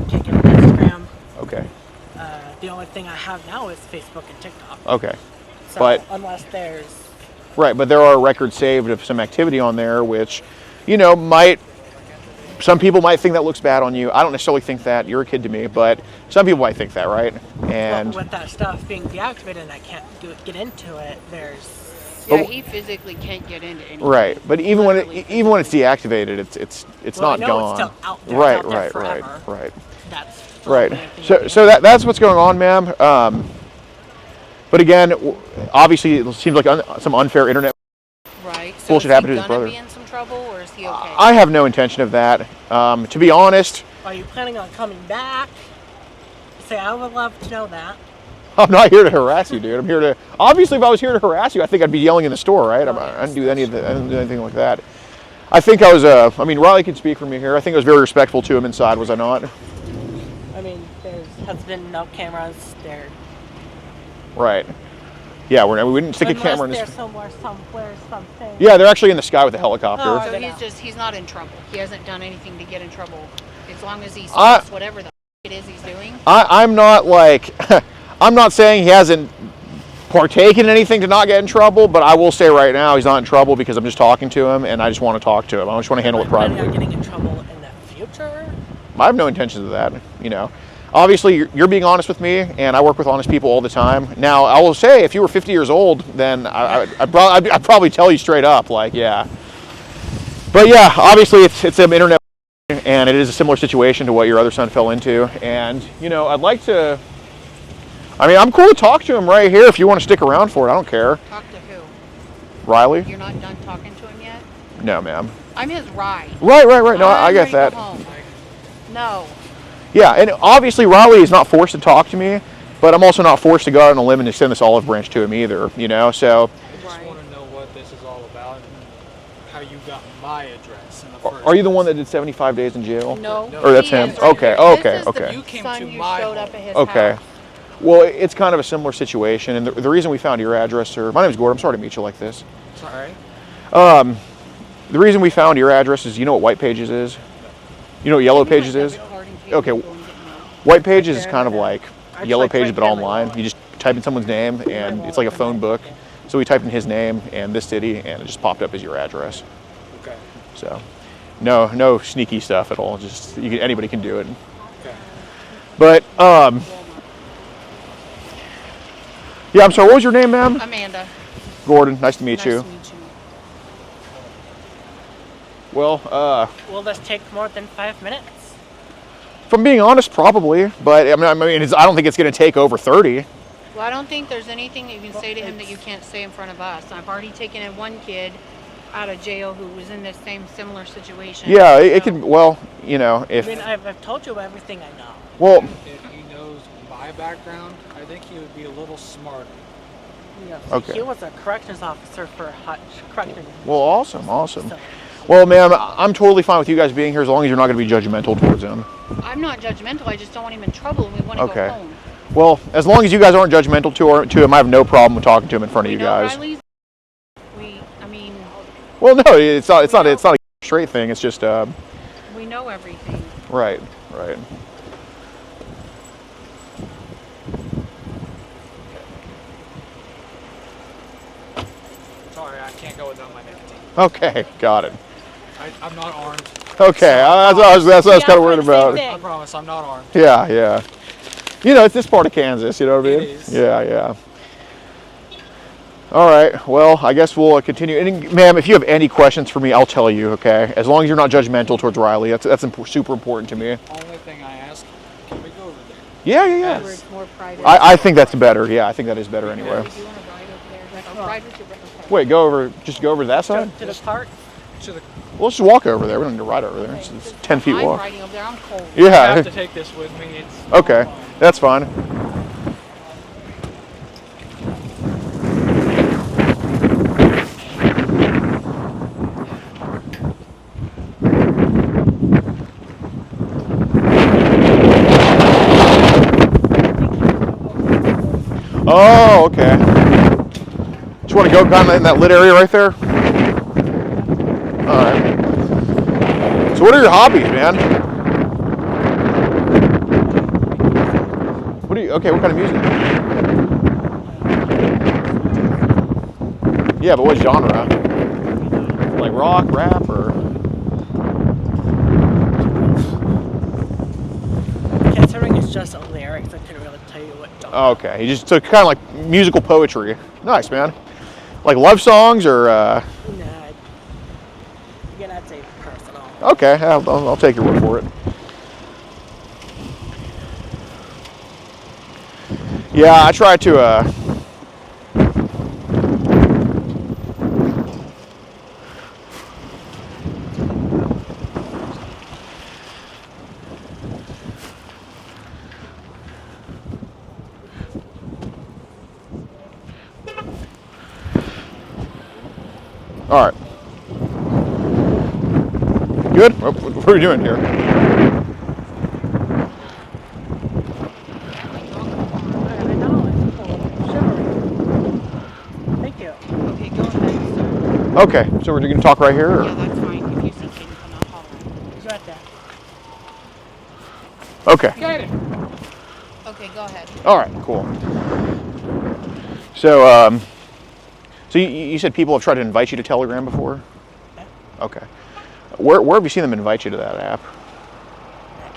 Speaker 5: can't get on Instagram.
Speaker 3: Okay.
Speaker 5: The only thing I have now is Facebook and TikTok.
Speaker 3: Okay.
Speaker 5: So,
Speaker 3: But
Speaker 5: unless there's...
Speaker 3: Right, but there are records saved of some activity on there which, you know, some people might think that looks bad on you. I don't necessarily think that. You're a kid to me, but some people might think that, right? And
Speaker 5: with that stuff being deactivated and I can't get into it, there's...
Speaker 7: Yeah, he physically can't get into anything.
Speaker 3: Right, but even when it's deactivated, it's not gone.
Speaker 5: It's still out there,
Speaker 3: right,
Speaker 5: out there
Speaker 3: right,
Speaker 5: forever.
Speaker 3: right.
Speaker 5: That's
Speaker 3: Right. So that's what's going on, ma'am. But again, obviously it seems like some unfair internet
Speaker 7: Right. So
Speaker 3: bullshit happened to his brother.
Speaker 7: Is he gonna be in some trouble, or is he okay?
Speaker 3: I have no intention of that. To be honest,
Speaker 5: Are you planning on coming back? Say, I would love to know that.
Speaker 3: I'm not here to harass you, dude. I'm here to. Obviously, if I was here to harass you, I think I'd be yelling in the store, right? I didn't do I didn't do anything like that. I think I was. I mean, Riley can speak for me here. I think I was very respectful to him inside, was I not?
Speaker 5: I mean, has been no cameras there.
Speaker 3: Right. Yeah, we didn't stick a camera in
Speaker 5: Unless
Speaker 3: this.
Speaker 5: they're somewhere, something.
Speaker 3: Yeah, they're actually in the sky with a helicopter.
Speaker 5: Oh,
Speaker 7: So he's not in trouble. He hasn't done anything to get in trouble. As long as he stops whatever the it is he's doing.
Speaker 3: I'm not like, I'm not saying he hasn't partaken in anything to not get in trouble, but I will say right now he's not in trouble because I'm just talking to him and I just want to talk to him. I just want to handle it privately.
Speaker 5: Are you getting in trouble in the future?
Speaker 3: I have no intentions of that, you know. Obviously, you're being honest with me, and I work with honest people all the time. Now, I will say, if you were 50 years old, then I'd probably tell you straight up, like, yeah. But yeah, obviously, it's an internet, and it is a similar situation to what your other son fell into. And, you know, I'd like to, I mean, I'm cool to talk to him right here if you want to stick around for it. I don't care.
Speaker 7: Talk to who?
Speaker 3: Riley?
Speaker 7: You're not done talking to him yet?
Speaker 3: No, ma'am.
Speaker 7: I'm his ride.
Speaker 3: Right. No, I get
Speaker 7: I'm ready to
Speaker 3: that.
Speaker 7: go home. No.
Speaker 3: Yeah, and obviously Riley is not forced to talk to me, but I'm also not forced to go out on a limb and extend this olive branch to him either, you know, so.
Speaker 6: I just want to know what this is all about and how you got my address in the first
Speaker 3: Are you the one that did 75 days in jail?
Speaker 7: No.
Speaker 3: Or that's
Speaker 7: he
Speaker 3: him?
Speaker 7: is.
Speaker 3: Okay.
Speaker 7: This is
Speaker 3: Okay.
Speaker 7: the
Speaker 6: You came
Speaker 7: son
Speaker 6: to
Speaker 7: you
Speaker 6: my
Speaker 7: showed
Speaker 6: home.
Speaker 7: up at his
Speaker 3: Okay.
Speaker 7: house.
Speaker 3: Well, it's kind of a similar situation, and the reason we found your address, sir, my name's Gordon, I'm sorry to meet you like this.
Speaker 6: It's all right.
Speaker 3: The reason we found your address is, you know what White Pages is? You know what Yellow Pages is? Okay. White Pages is kind of like Yellow Pages, but online. You just type in someone's name, and it's like a phone book. So we typed in his name and this city, and it just popped up as your address.
Speaker 6: Okay.
Speaker 3: So, no sneaky stuff at all. Just anybody can do it.
Speaker 6: Okay.
Speaker 3: But yeah, I'm sorry. What was your name, ma'am?
Speaker 7: Amanda.
Speaker 3: Gordon. Nice to meet
Speaker 7: Nice
Speaker 3: you.
Speaker 7: to meet you.
Speaker 3: Well,
Speaker 5: Will this take more than 5 minutes?
Speaker 3: if I'm being honest, probably. But I mean, I don't think it's going to take over 30.
Speaker 7: Well, I don't think there's anything that you can say to him that you can't say in front of us. I've already taken in one kid out of jail who was in this similar situation.
Speaker 3: Yeah, it could. Well, you know, if.
Speaker 5: I mean, I've told you everything I know.
Speaker 3: Well,
Speaker 6: If he knows my background, I think he would be a little smarter.
Speaker 5: Yeah,
Speaker 3: Okay.
Speaker 5: He was a corrections officer for Hutch correcting.
Speaker 3: well, awesome.
Speaker 5: So,
Speaker 3: Well, ma'am, I'm totally fine with you guys being here as long as you're not going to be judgmental towards him.
Speaker 7: I'm not judgmental. I just don't want him in trouble, and we want to
Speaker 3: Okay.
Speaker 7: go home.
Speaker 3: Well, as long as you guys aren't judgmental to him, I have no problem with talking to him in front of
Speaker 7: We
Speaker 3: you
Speaker 7: know
Speaker 3: guys.
Speaker 7: Riley's.
Speaker 3: Well, no, it's not a straight thing. It's just
Speaker 7: We know everything.
Speaker 3: right.
Speaker 6: Sorry, I can't go without my nicotine.
Speaker 3: Okay, got it.
Speaker 6: I'm not armed.
Speaker 3: Okay, that's what I was kind of worried about.
Speaker 6: I promise, I'm not armed.
Speaker 3: Yeah. You know, it's this part of Kansas. You know what I mean?
Speaker 6: It is.
Speaker 3: Yeah. All right. Well, I guess we'll continue. And, ma'am, if you have any questions for me, I'll tell you. Okay. As long as you're not judgmental towards Riley, that's super important to me.
Speaker 6: Only thing I ask, can we go over there?
Speaker 3: Yeah.
Speaker 7: Where it's more private.
Speaker 3: I think that's better. Yeah, I think that is better anyway.
Speaker 7: Do you want to ride over there? I'll ride with you. Okay.
Speaker 3: Wait, just go over to that side?
Speaker 5: to the park.
Speaker 8: to the.
Speaker 3: Well, let's just walk over there. We don't need to ride over there. It's 10 feet
Speaker 7: I'm
Speaker 3: walk.
Speaker 7: riding over there. I'm cold.
Speaker 8: I
Speaker 3: Yeah.
Speaker 8: have to take this with me. It's
Speaker 3: Okay, that's fine. Oh, okay. Just want to go kind of in that lit area right there? All right. So what are your hobbies, man? Okay, what kind of music? Yeah, but what genre? Like rock, rap, or?
Speaker 5: Considering it's just lyrics, I couldn't really tell you what.
Speaker 3: Oh, okay, you just took kind of like musical poetry. Nice, man. Like love songs or?
Speaker 5: Nah, you're gonna have to say personal.
Speaker 3: Okay, I'll take your word for it. Yeah, I try to. All right. Good? What are we doing here?
Speaker 5: I know, it's cold. Shivering. Thank you.
Speaker 7: Okay, go ahead, sir.
Speaker 3: Okay, so we're going to talk right here? Or?
Speaker 7: Yeah, that's fine. If you see King come out, holler at him.
Speaker 5: He's right there.
Speaker 3: Okay.
Speaker 8: Get it.
Speaker 7: Okay, go ahead.
Speaker 3: All right, cool. So, so you said people have tried to invite you to Telegram before?
Speaker 5: Yeah.
Speaker 3: Okay. Where have you seen them invite you to that app?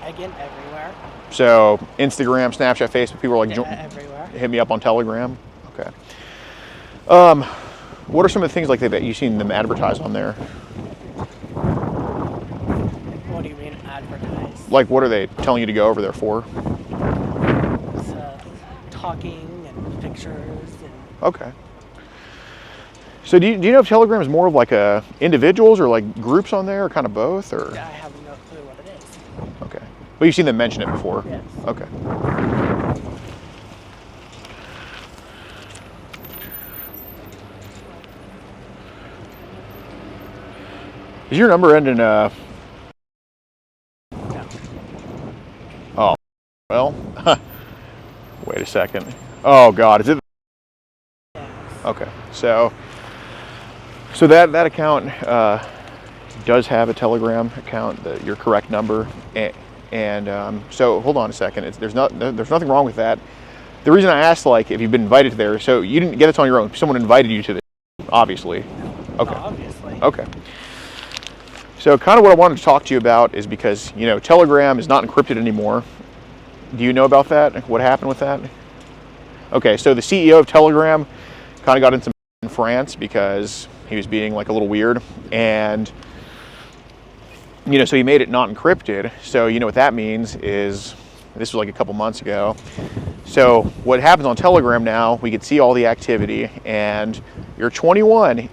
Speaker 5: Again, everywhere.
Speaker 3: So Instagram, Snapchat, Facebook, people are like,
Speaker 5: Everywhere.
Speaker 3: hit me up on Telegram. Okay. What are some of the things like that you've seen them advertise on there?
Speaker 5: What do you mean advertise?
Speaker 3: Like, what are they telling you to go over there for?
Speaker 5: Talking and pictures and.
Speaker 3: Okay. So do you know if Telegram is more of like a individuals or like groups on there, or kind of both, or?
Speaker 5: I have no clue what it is.
Speaker 3: Okay. But you've seen them mention it before?
Speaker 5: Yes.
Speaker 3: Okay. Is your number ending
Speaker 5: No.
Speaker 3: Oh, well, wait a second. Oh God, is it?
Speaker 5: Yes.
Speaker 3: Okay, so that account does have a Telegram account, your correct number, and so hold on a second. There's nothing wrong with that. The reason I asked, like, if you've been invited to there, so you didn't get it on your own. Someone invited you to this, obviously. Okay.
Speaker 5: No, obviously.
Speaker 3: Okay. So kind of what I wanted to talk to you about is because, you know, Telegram is not encrypted anymore. Do you know about that? What happened with that? Okay, so the CEO of Telegram kind of got into in France because he was being like a little weird, and you know, so he made it not encrypted. So you know what that means is, this was like a couple months ago. So what happens on Telegram now, we can see all the activity, and you're 21.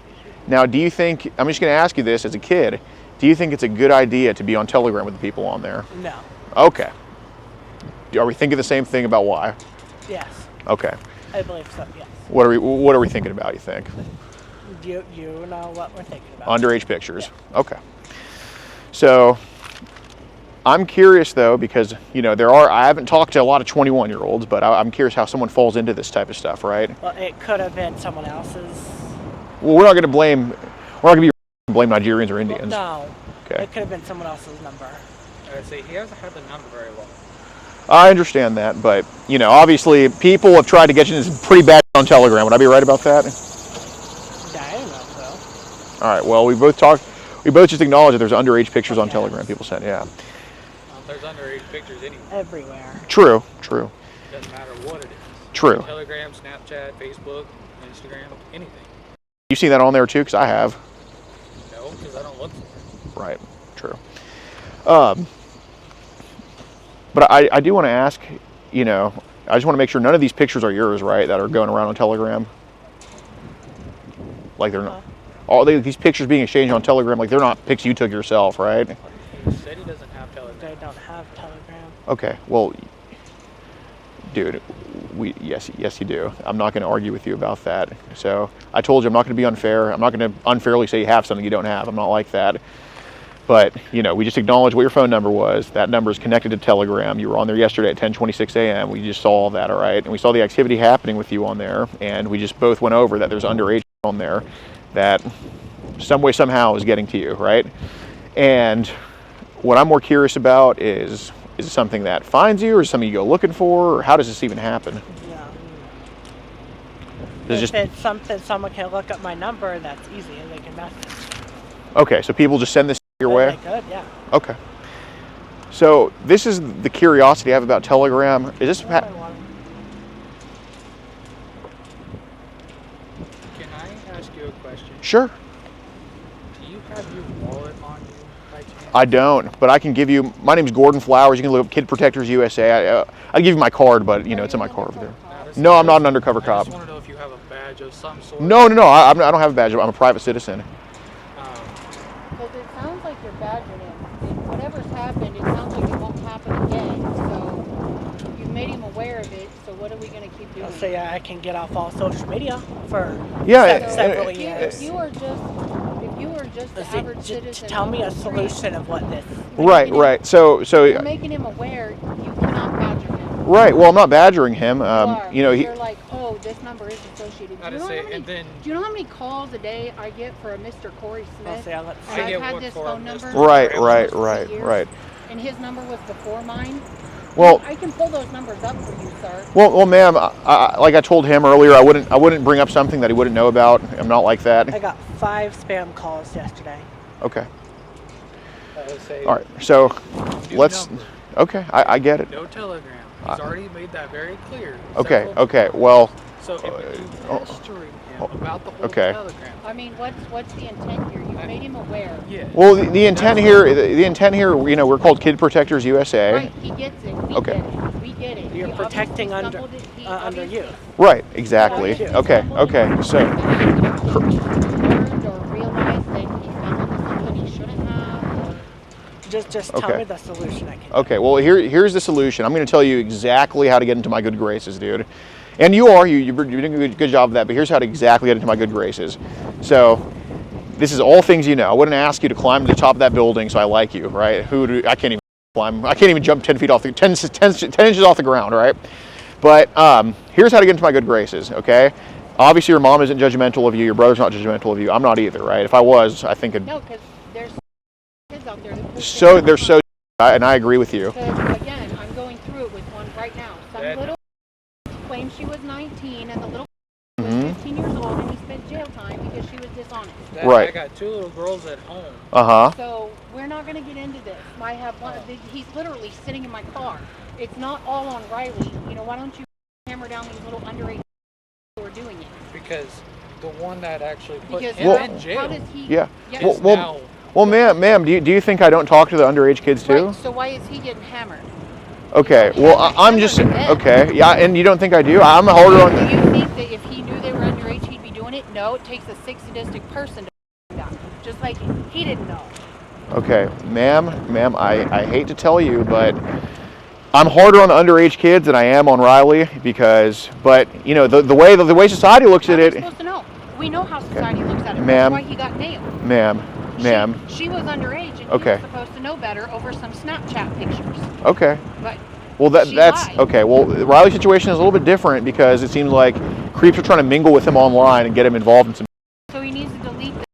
Speaker 3: Now, do you think, I'm just going to ask you this as a kid, do you think it's a good idea to be on Telegram with the people on there?
Speaker 5: No.
Speaker 3: Okay. Are we thinking the same thing about why?
Speaker 5: Yes.
Speaker 3: Okay.
Speaker 5: I believe so. Yes.
Speaker 3: What are we thinking about, you think?
Speaker 5: You know what we're thinking about.
Speaker 3: Underage pictures. Yeah. Okay. So I'm curious though, because you know I haven't talked to a lot of 21-year-olds, but I'm curious how someone falls into this type of stuff, right?
Speaker 5: Well, it could have been someone else's.
Speaker 3: Well, we're not going to blame Nigerians or Indians.
Speaker 5: Well, no.
Speaker 3: Okay.
Speaker 5: It could have been someone else's number.
Speaker 8: See, he hasn't had the number very long.
Speaker 3: I understand that, but you know, obviously, people have tried to get you into some pretty bad on Telegram. Would I be right about that?
Speaker 5: Yeah, I don't know so.
Speaker 3: All right. Well, we both just acknowledged that there's underage pictures on Telegram. People sent, yeah.
Speaker 8: There's underage pictures anywhere.
Speaker 5: Everywhere.
Speaker 3: True.
Speaker 8: Doesn't matter what it is.
Speaker 3: True.
Speaker 8: Telegram, Snapchat, Facebook, Instagram, anything.
Speaker 3: You seen that on there too? Because I have.
Speaker 8: No, because I don't look for it.
Speaker 3: Right. True. But I do want to ask, you know, I just want to make sure none of these pictures are yours, right? That are going around on Telegram. Like they're not. these pictures being exchanged on Telegram, like they're not pics you took yourself, right?
Speaker 8: He said he doesn't have Telegram.
Speaker 5: They don't have Telegram.
Speaker 3: Okay, well, dude, yes you do. I'm not going to argue with you about that. So I told you I'm not going to be unfair. I'm not going to unfairly say you have something you don't have. I'm not like that. But, you know, we just acknowledged what your phone number was. That number is connected to Telegram. You were on there yesterday at 10:26 a.m. We just saw all that, all right? And we saw the activity happening with you on there, and we just both went over that there's underage on there that some way, somehow is getting to you, right? And what I'm more curious about is it something that finds you, or something you go looking for, or how does this even happen?
Speaker 5: Yeah.
Speaker 3: Does
Speaker 5: If it's something someone can look up my number, that's easy, and they can message.
Speaker 3: Okay, so people just send this your way?
Speaker 5: They could, yeah.
Speaker 3: Okay. So this is the curiosity I have about Telegram. Is this...
Speaker 8: Can I ask you a question?
Speaker 3: Sure.
Speaker 8: Do you have your wallet on you by chance?
Speaker 3: I don't, but I can give you... My name's Gordon Flowers. You can look up Kid Protectors USA. I'll give you my card, but, you know, it's in my car over there. No, I'm not an undercover cop.
Speaker 8: I just want to know if you have a badge of some sort.
Speaker 3: No. I don't have a badge. I'm a private citizen.
Speaker 7: Because it sounds like you're badgering him. Whatever's happened, it sounds like it won't happen again. So you've made him aware of it. So what are we going to keep doing?
Speaker 5: I'll say I can get off all social media for several years.
Speaker 7: If you were just the average citizen,
Speaker 5: tell me a solution of what this.
Speaker 3: Right. So
Speaker 7: you're making him aware. You cannot badger him.
Speaker 3: Right. Well, I'm not badgering him. You know,
Speaker 7: you're like, oh, this number is associated. Do you know how many calls a day I get for a Mr. Corey Smith?
Speaker 8: I
Speaker 7: I've had this phone number.
Speaker 3: Right.
Speaker 7: And his number was before mine.
Speaker 3: Well,
Speaker 7: I can pull those numbers up for you, sir.
Speaker 3: Well, ma'am, like I told him earlier, I wouldn't bring up something that he wouldn't know about. I'm not like that.
Speaker 5: I got 5 spam calls yesterday.
Speaker 3: Okay. All right. So let's. Okay, I get it.
Speaker 8: No Telegram. He's already made that very clear.
Speaker 3: Okay. Well.
Speaker 8: So if you pestering him about the whole Telegram.
Speaker 7: I mean, what's the intent here? You made him aware.
Speaker 8: Yeah.
Speaker 3: Well, the intent here, you know, we're called Kid Protectors USA.
Speaker 7: Right. He gets it. We get it.
Speaker 5: You're protecting under you.
Speaker 3: Right. Exactly. Okay. So.
Speaker 7: Learned or realized that he fell into something he shouldn't have.
Speaker 5: Just tell me the solution I can.
Speaker 3: Okay. Well, here's the solution. I'm going to tell you exactly how to get into my good graces, dude. And you're doing a good job of that, but here's how to exactly get into my good graces. So, this is all things you know. I wouldn't ask you to climb to the top of that building, so I like you, right? I can't even climb. I can't even jump 10 feet off 10 inches off the ground, right? But here's how to get into my good graces, okay? Obviously, your mom isn't judgmental of you. Your brother's not judgmental of you. I'm not either, right? If I was, I think
Speaker 7: No, because there's kids out there
Speaker 3: that and I agree with you.
Speaker 7: Again, I'm going through it with one right now. Some little claimed she was 19 and the little was 15 years old and he spent jail time because she was dishonest.
Speaker 3: Right.
Speaker 8: I got 2 little girls at home.
Speaker 7: So we're not going to get into this. I have one. He's literally sitting in my car. It's not all on Riley. You know, why don't you hammer down these little underage who are doing it?
Speaker 8: Because the one that actually put him in jail.
Speaker 7: How does he?
Speaker 3: Yeah. Well, ma'am, do you think I don't talk to the underage kids too?
Speaker 7: Right, so why is he getting hammered?
Speaker 3: Okay. Well, I'm just okay. Yeah, and you don't think I do? I'm harder on.
Speaker 7: Do you think that if he knew they were underage, he'd be doing it? No, it takes a 6 sadistic person to that. Just like he didn't know.
Speaker 3: Okay, ma'am, I hate to tell you, but I'm harder on the underage kids than I am on Riley but you know the way society looks at it.
Speaker 7: We're supposed to know. We know how society looks at it.
Speaker 3: Ma'am,
Speaker 7: That's why he got nailed.
Speaker 3: Ma'am.
Speaker 7: She was underage, and he was supposed to know better over some Snapchat pictures.
Speaker 3: Okay.
Speaker 7: But
Speaker 3: well, that's
Speaker 7: lied.
Speaker 3: okay. Well, Riley's situation is a little bit different because it seems like creeps are trying to mingle with him online and get him involved in some.
Speaker 7: So he needs to delete this.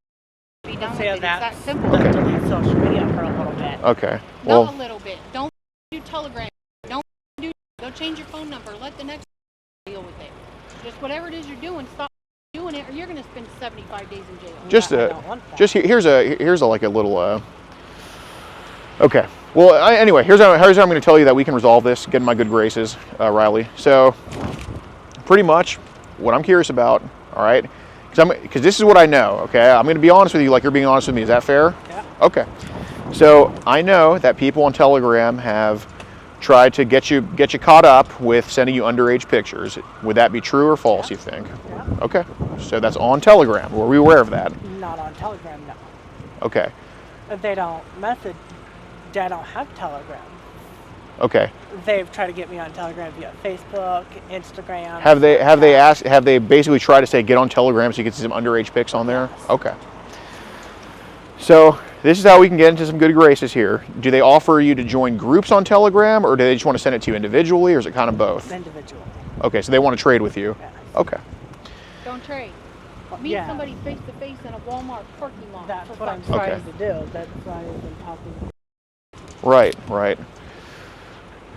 Speaker 7: Be done with
Speaker 5: Yeah,
Speaker 7: it. It's that
Speaker 5: that's
Speaker 7: simple.
Speaker 5: delete social media for a little bit.
Speaker 3: Okay. Well,
Speaker 7: Not a little bit. Don't do Telegram. Go change your phone number. Let the next deal with it. Just whatever it is you're doing, stop doing it, or you're going to spend 75 days in jail.
Speaker 3: Here's like a little. Okay. Well, anyway, here's how I'm going to tell you that we can resolve this. Get in my good graces, Riley. So, pretty much, what I'm curious about, all right, because this is what I know. Okay, I'm going to be honest with you, like you're being honest with me. Is that fair?
Speaker 5: Yeah.
Speaker 3: Okay. So I know that people on Telegram have try to get you caught up with sending you underage pictures. Would that be true or false, you think?
Speaker 5: Yeah.
Speaker 3: Okay. So that's on Telegram. Were we aware of that?
Speaker 5: Not on Telegram, no.
Speaker 3: Okay.
Speaker 5: If they don't message, I don't have Telegram.
Speaker 3: Okay.
Speaker 5: They've tried to get me on Telegram via Facebook, Instagram.
Speaker 3: Have they basically tried to say get on Telegram so you can see some underage pics on there?
Speaker 5: Yes.
Speaker 3: Okay. So this is how we can get into some good graces here. Do they offer you to join groups on Telegram, or do they just want to send it to you individually, or is it kind of both?
Speaker 5: Individually.
Speaker 3: Okay, so they want to trade with you.
Speaker 5: Yes.
Speaker 3: Okay.
Speaker 7: Don't trade. Meet
Speaker 5: Yeah.
Speaker 7: somebody face to face in a Walmart parking lot.
Speaker 5: That's
Speaker 7: for
Speaker 5: what I'm
Speaker 7: fuck's sake.
Speaker 5: trying to do. That's why I've been talking.
Speaker 3: Right, right.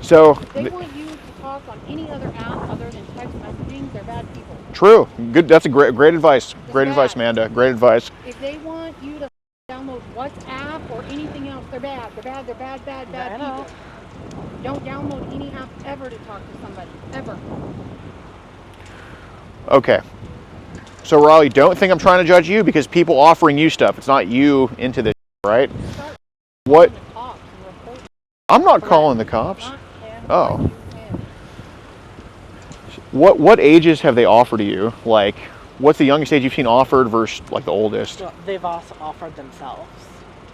Speaker 3: So
Speaker 7: If they want you to talk on any other app other than text messaging, they're bad people.
Speaker 3: true. Good. That's a great advice. Great
Speaker 7: It's
Speaker 3: advice,
Speaker 7: bad.
Speaker 3: Amanda. Great advice.
Speaker 7: If they want you to download WhatsApp or anything else, they're bad. They're bad. They're bad, bad,
Speaker 5: I
Speaker 7: bad
Speaker 5: know.
Speaker 7: people. Don't download any app ever to talk to somebody. Ever.
Speaker 3: Okay. So Raleigh, don't think I'm trying to judge you because people offering you stuff. It's not you into this, right?
Speaker 7: Start
Speaker 3: What?
Speaker 7: calling the cops and report
Speaker 3: I'm not calling the cops.
Speaker 7: not them,
Speaker 3: Oh.
Speaker 7: you can.
Speaker 3: What ages have they offered to you? Like, what's the youngest age you've seen offered versus like the oldest?
Speaker 5: Well, they've also offered themselves.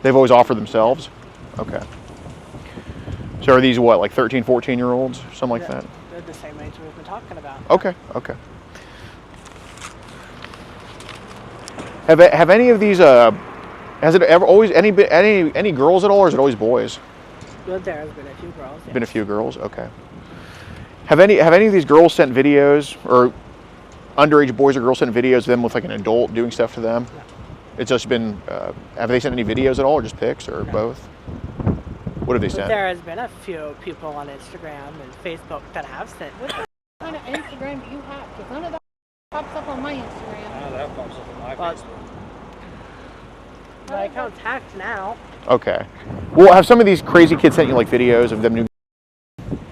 Speaker 3: They've always offered themselves? Okay. So are these what, like 13, 14-year-olds? Something like that?
Speaker 5: They're the same age we've been talking about.
Speaker 3: Okay, okay. Have any of these, has it ever always, any girls at all, or is it always boys?
Speaker 5: Well, there has been a few girls.
Speaker 3: Been a few girls? Okay. Have any of these girls sent videos, or underage boys or girls sent videos of them with like an adult doing stuff to them?
Speaker 5: No.
Speaker 3: It's just been, have they sent any videos at all, or just pics, or both? What have they
Speaker 5: But
Speaker 3: sent?
Speaker 5: there has been a few people on Instagram and Facebook that have sent.
Speaker 7: What kind of Instagram do you have? Because none of that pops up on my Instagram.
Speaker 8: None of that pops up on my
Speaker 5: Well,
Speaker 8: Facebook.
Speaker 5: My account's hacked now.
Speaker 3: Okay. Well, have some of these crazy kids sent you like videos of them new?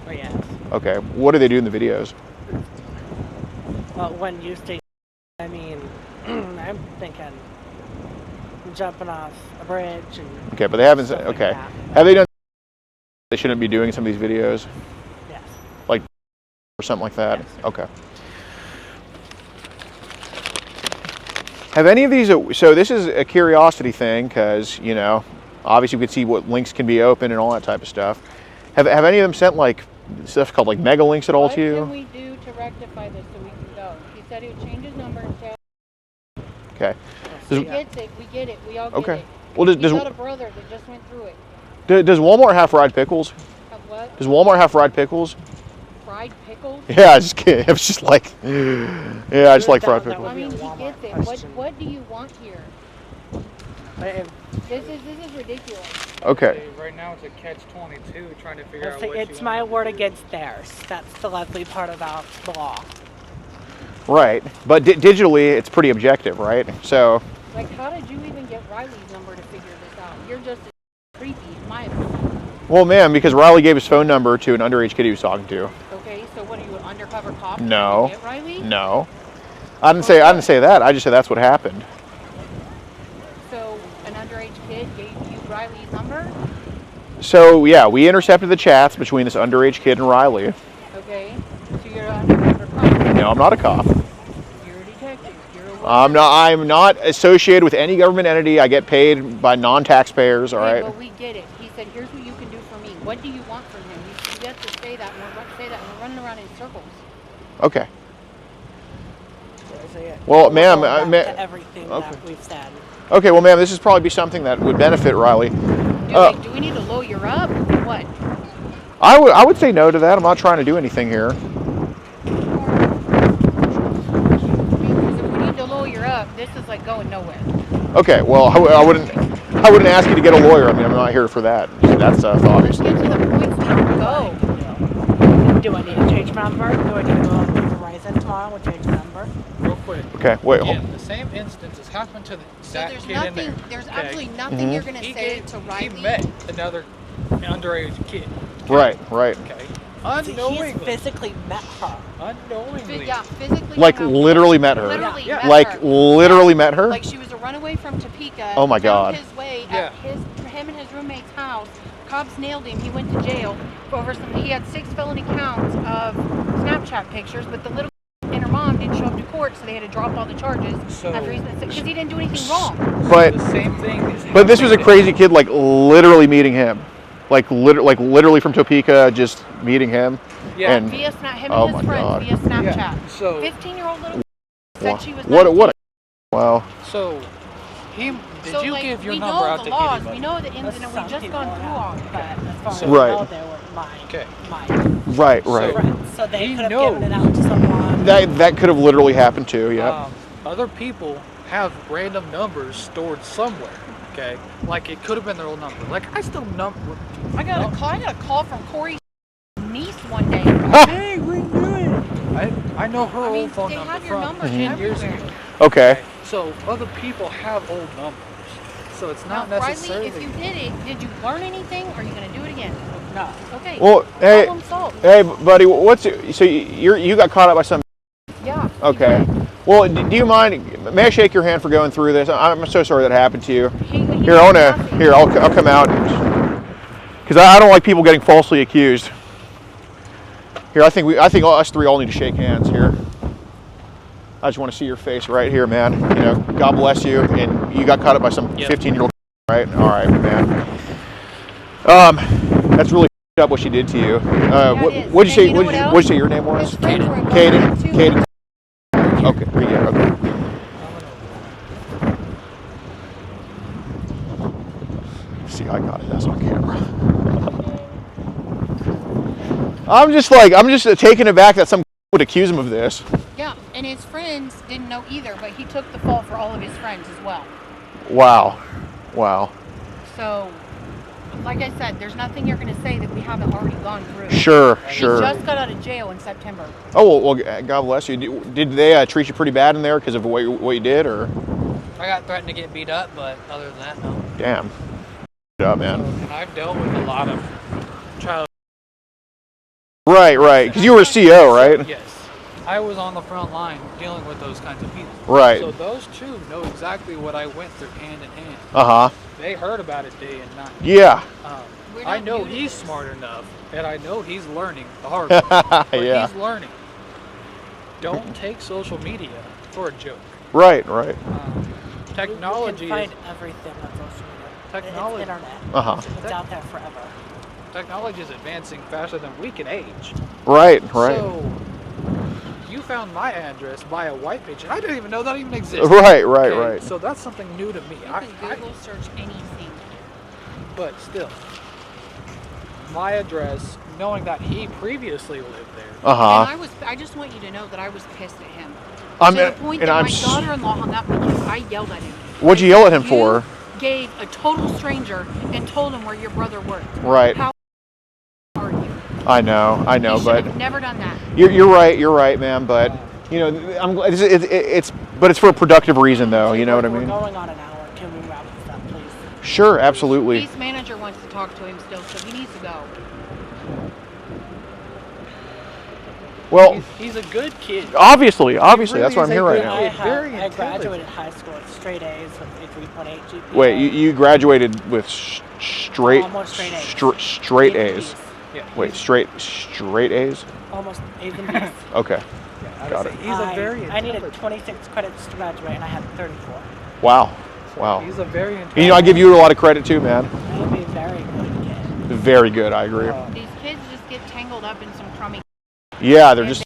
Speaker 5: Oh, yes.
Speaker 3: Okay. What do they do in the videos?
Speaker 5: Well, when you stay, I mean, I'm thinking jumping off a bridge and.
Speaker 3: Okay, but they haven't.
Speaker 5: Stuff like
Speaker 3: Okay.
Speaker 5: that.
Speaker 3: Have they done? They shouldn't be doing some of these videos,
Speaker 5: Yes.
Speaker 3: or something like that.
Speaker 5: Yes.
Speaker 3: Okay. Have any of these? So this is a curiosity thing, because obviously we can see what links can be open and all that type of stuff. Have any of them sent like stuff called like mega links at all
Speaker 7: What
Speaker 3: to you?
Speaker 7: can we do to rectify this so we can go? He said he would change his number and tell.
Speaker 3: Okay.
Speaker 7: He
Speaker 3: Does,
Speaker 7: gets it. We get it. We all get
Speaker 3: okay.
Speaker 7: it.
Speaker 3: Well,
Speaker 7: He's got a brother that just went through it.
Speaker 3: does Walmart have fried pickles?
Speaker 7: Have what?
Speaker 3: Does Walmart have fried pickles?
Speaker 7: Fried pickles?
Speaker 3: Yeah, I just kidding. It was just like, yeah, I just like fried
Speaker 5: That
Speaker 3: pickles.
Speaker 5: would
Speaker 7: I
Speaker 5: be a
Speaker 7: mean, he
Speaker 5: Walmart
Speaker 7: gets it.
Speaker 5: question.
Speaker 7: What do you want here?
Speaker 5: But if-
Speaker 7: This is ridiculous.
Speaker 3: Okay.
Speaker 8: See, right now it's a catch-22 trying to figure
Speaker 5: Let's
Speaker 8: out
Speaker 5: say
Speaker 8: what
Speaker 5: it's
Speaker 8: you
Speaker 5: my
Speaker 8: want
Speaker 5: word
Speaker 8: to do.
Speaker 5: against theirs. That's the lovely part about the law.
Speaker 3: Right. But digitally, it's pretty objective, right? So,
Speaker 7: Like, how did you even get Riley's number to figure this out? You're just as creepy, in my opinion.
Speaker 3: well, ma'am, because Riley gave his phone number to an underage kid he was talking to.
Speaker 7: Okay, so what are you, an undercover cop?
Speaker 3: No.
Speaker 7: To get Riley?
Speaker 3: No. I didn't say that. I just said that's what happened.
Speaker 7: So an underage kid gave you Riley's number?
Speaker 3: So, yeah, we intercepted the chats between this underage kid and Riley.
Speaker 7: Okay, so you're an undercover cop.
Speaker 3: No, I'm not a cop.
Speaker 7: You're a detective. You're a
Speaker 3: I'm not associated with any government entity. I get paid by non-taxpayers, all
Speaker 7: Okay,
Speaker 3: right?
Speaker 7: well, we get it. He said, here's what you can do for me. What do you want from him? You get to say that, and we're running around in circles.
Speaker 3: Okay.
Speaker 5: So, yeah,
Speaker 3: Well,
Speaker 5: we'll
Speaker 3: ma'am,
Speaker 5: go back
Speaker 3: ma-
Speaker 5: to everything
Speaker 3: okay.
Speaker 5: that we've said.
Speaker 3: Okay, well, ma'am, this is probably be something that would benefit Riley.
Speaker 7: Do we need to lawyer up or what?
Speaker 3: I would say no to that. I'm not trying to do anything here.
Speaker 7: Because if we need to lawyer up, this is like going nowhere.
Speaker 3: Okay, well, I wouldn't ask you to get a lawyer. I mean, I'm not here for that. That's
Speaker 7: Let's
Speaker 3: obviously.
Speaker 7: get to the points now. Go.
Speaker 5: Do I need to change my number? Do I need to go on Verizon tomorrow and change my number?
Speaker 8: Real quick.
Speaker 3: Okay, wait.
Speaker 8: Again, the same instance has happened to
Speaker 7: So
Speaker 8: that
Speaker 7: there's
Speaker 8: kid in there.
Speaker 7: nothing, there's
Speaker 8: okay?
Speaker 7: absolutely nothing you're going to
Speaker 8: He
Speaker 7: say
Speaker 8: gave-
Speaker 7: to
Speaker 8: He
Speaker 7: Riley.
Speaker 8: met another underage kid.
Speaker 3: Right.
Speaker 8: Okay.
Speaker 5: So he's
Speaker 8: Unknowingly.
Speaker 5: physically met her.
Speaker 8: Unknowingly.
Speaker 7: Yeah, physically.
Speaker 3: Like
Speaker 7: somehow.
Speaker 3: literally met her.
Speaker 7: Literally
Speaker 8: Yeah.
Speaker 7: met
Speaker 3: Like
Speaker 7: her.
Speaker 3: literally met her.
Speaker 7: Like she was a runaway from Topeka.
Speaker 3: Oh my
Speaker 7: found
Speaker 3: God.
Speaker 7: his way
Speaker 8: Yeah.
Speaker 7: at him and his roommate's house, Cops nailed him. He went to jail for over some. He had 6 felony counts of Snapchat pictures, but the little and her mom didn't show up to court, so they had to drop all the charges because he didn't do anything wrong.
Speaker 3: But
Speaker 8: the same thing is
Speaker 3: but this was a
Speaker 8: happening
Speaker 3: crazy kid, like literally meeting him, like literally from Topeka, just meeting him.
Speaker 8: Yeah.
Speaker 3: And
Speaker 7: Via Snap, him
Speaker 3: oh
Speaker 7: and
Speaker 3: my
Speaker 7: his friends
Speaker 3: God.
Speaker 7: via Snapchat.
Speaker 8: Yeah, so
Speaker 7: 15-year-old little said she was
Speaker 3: what
Speaker 7: 19.
Speaker 3: wow.
Speaker 8: so did
Speaker 7: So,
Speaker 8: you
Speaker 7: like,
Speaker 8: give your
Speaker 7: we
Speaker 8: number
Speaker 7: know
Speaker 8: out
Speaker 7: the
Speaker 8: to
Speaker 7: laws,
Speaker 8: anybody?
Speaker 7: we know the ins and outs, we've just gone through all of
Speaker 5: But
Speaker 7: it.
Speaker 5: as far as
Speaker 3: Right.
Speaker 5: I know, they were
Speaker 8: Okay.
Speaker 5: my
Speaker 3: Right.
Speaker 5: friends. So they
Speaker 8: he
Speaker 5: could have given it
Speaker 8: knows.
Speaker 5: out to someone.
Speaker 3: That could have literally happened too. Yeah.
Speaker 8: Other people have random numbers stored somewhere. Okay, like it could have been their old number. Like I still
Speaker 7: I got a call from Corey's niece one day.
Speaker 8: Hey, we knew it. I know her
Speaker 7: I mean,
Speaker 8: old phone
Speaker 7: they
Speaker 8: number
Speaker 7: have your
Speaker 8: from
Speaker 7: numbers
Speaker 8: 10 years ago.
Speaker 7: everywhere.
Speaker 3: Okay.
Speaker 8: So other people have old numbers. So it's not
Speaker 7: Now,
Speaker 8: necessarily.
Speaker 7: Riley, if you did it, did you learn anything, or are you going to do it again?
Speaker 5: No.
Speaker 7: Okay.
Speaker 3: Well, hey,
Speaker 7: Problem solved.
Speaker 3: hey, buddy, so you got caught up by some?
Speaker 7: Yeah.
Speaker 3: Okay. Well, do you mind? May I shake your hand for going through this? I'm so sorry that happened to you. Here, I'll come out because I don't like people getting falsely accused. Here, I think us three all need to shake hands here. I just want to see your face right here, man. You know, God bless you. And you got caught up by some 15-year-old, right? All right, man. That's really up what she did to you. What'd you say? What'd you say your name was? Kaden. Kaden. Okay. Yeah. Okay. See, I got it. That's on camera. I'm just taken aback that some would accuse him of this.
Speaker 7: Yeah, and his friends didn't know either, but he took the fall for all of his friends as well.
Speaker 3: Wow.
Speaker 7: So, like I said, there's nothing you're going to say that we haven't already gone through.
Speaker 3: Sure.
Speaker 7: He just got out of jail in September.
Speaker 3: Oh well, God bless you. Did they treat you pretty bad in there because of what you did, or?
Speaker 8: I got threatened to get beat up, but other than that, no.
Speaker 3: Damn. Yeah, man.
Speaker 8: And I've dealt with a lot of child.
Speaker 3: Right. Because you were a CO, right?
Speaker 8: Yes. I was on the front line dealing with those kinds of people.
Speaker 3: Right.
Speaker 8: So those two know exactly what I went through hand in hand.
Speaker 3: Uh-huh.
Speaker 8: They heard about it day and night.
Speaker 3: Yeah.
Speaker 8: I know he's smart enough, and I know he's learning the hard way. But
Speaker 3: Yeah.
Speaker 8: he's learning. Don't take social media for a joke.
Speaker 3: Right.
Speaker 8: Technology
Speaker 5: You can
Speaker 8: is
Speaker 5: find everything on social media.
Speaker 8: Technology.
Speaker 5: It's internet.
Speaker 3: Uh-huh.
Speaker 5: It's out there forever.
Speaker 8: technology is advancing faster than we can age.
Speaker 3: Right.
Speaker 8: So you found my address by a white page, and I didn't even know that even existed.
Speaker 3: Right.
Speaker 8: So that's something new to me.
Speaker 7: You can Google search anything.
Speaker 8: But still, my address, knowing that he previously lived there.
Speaker 7: And I just want you to know that I was pissed at him. To the point that my daughter-in-law hung up because I yelled at him.
Speaker 3: What'd you yell at him for?
Speaker 7: Gave a total stranger and told him where your brother worked.
Speaker 3: Right.
Speaker 7: How are you?
Speaker 3: I know,
Speaker 7: You should
Speaker 3: but
Speaker 7: have never done that.
Speaker 3: you're right, man. But you know, it's for a productive reason, though. You know what I mean?
Speaker 5: We're going on an hour. Can we wrap this up, please?
Speaker 3: Sure, absolutely.
Speaker 7: His manager wants to talk to him still, so he needs to go.
Speaker 3: Well,
Speaker 8: he's a good kid.
Speaker 3: Obviously,
Speaker 8: Really
Speaker 3: that's why I'm here right now.
Speaker 5: I graduated high school with straight A's with a 3.8 GPA.
Speaker 3: Wait, you graduated with straight
Speaker 5: Almost straight A's.
Speaker 3: Straight A's.
Speaker 8: Yeah.
Speaker 3: Wait, straight A's?
Speaker 5: Almost A's and B's.
Speaker 3: Okay.
Speaker 8: Yeah,
Speaker 3: Got it.
Speaker 8: He's a very
Speaker 5: I needed
Speaker 8: intelligent.
Speaker 5: 26 credits to graduate, and I had 34.
Speaker 3: Wow.
Speaker 8: He's a very intelligent.
Speaker 3: You know, I give you a lot of credit too, man.
Speaker 5: I would be a very good kid.
Speaker 3: Very good. I agree.
Speaker 7: These kids just get tangled up in some crummy
Speaker 3: Yeah, they're just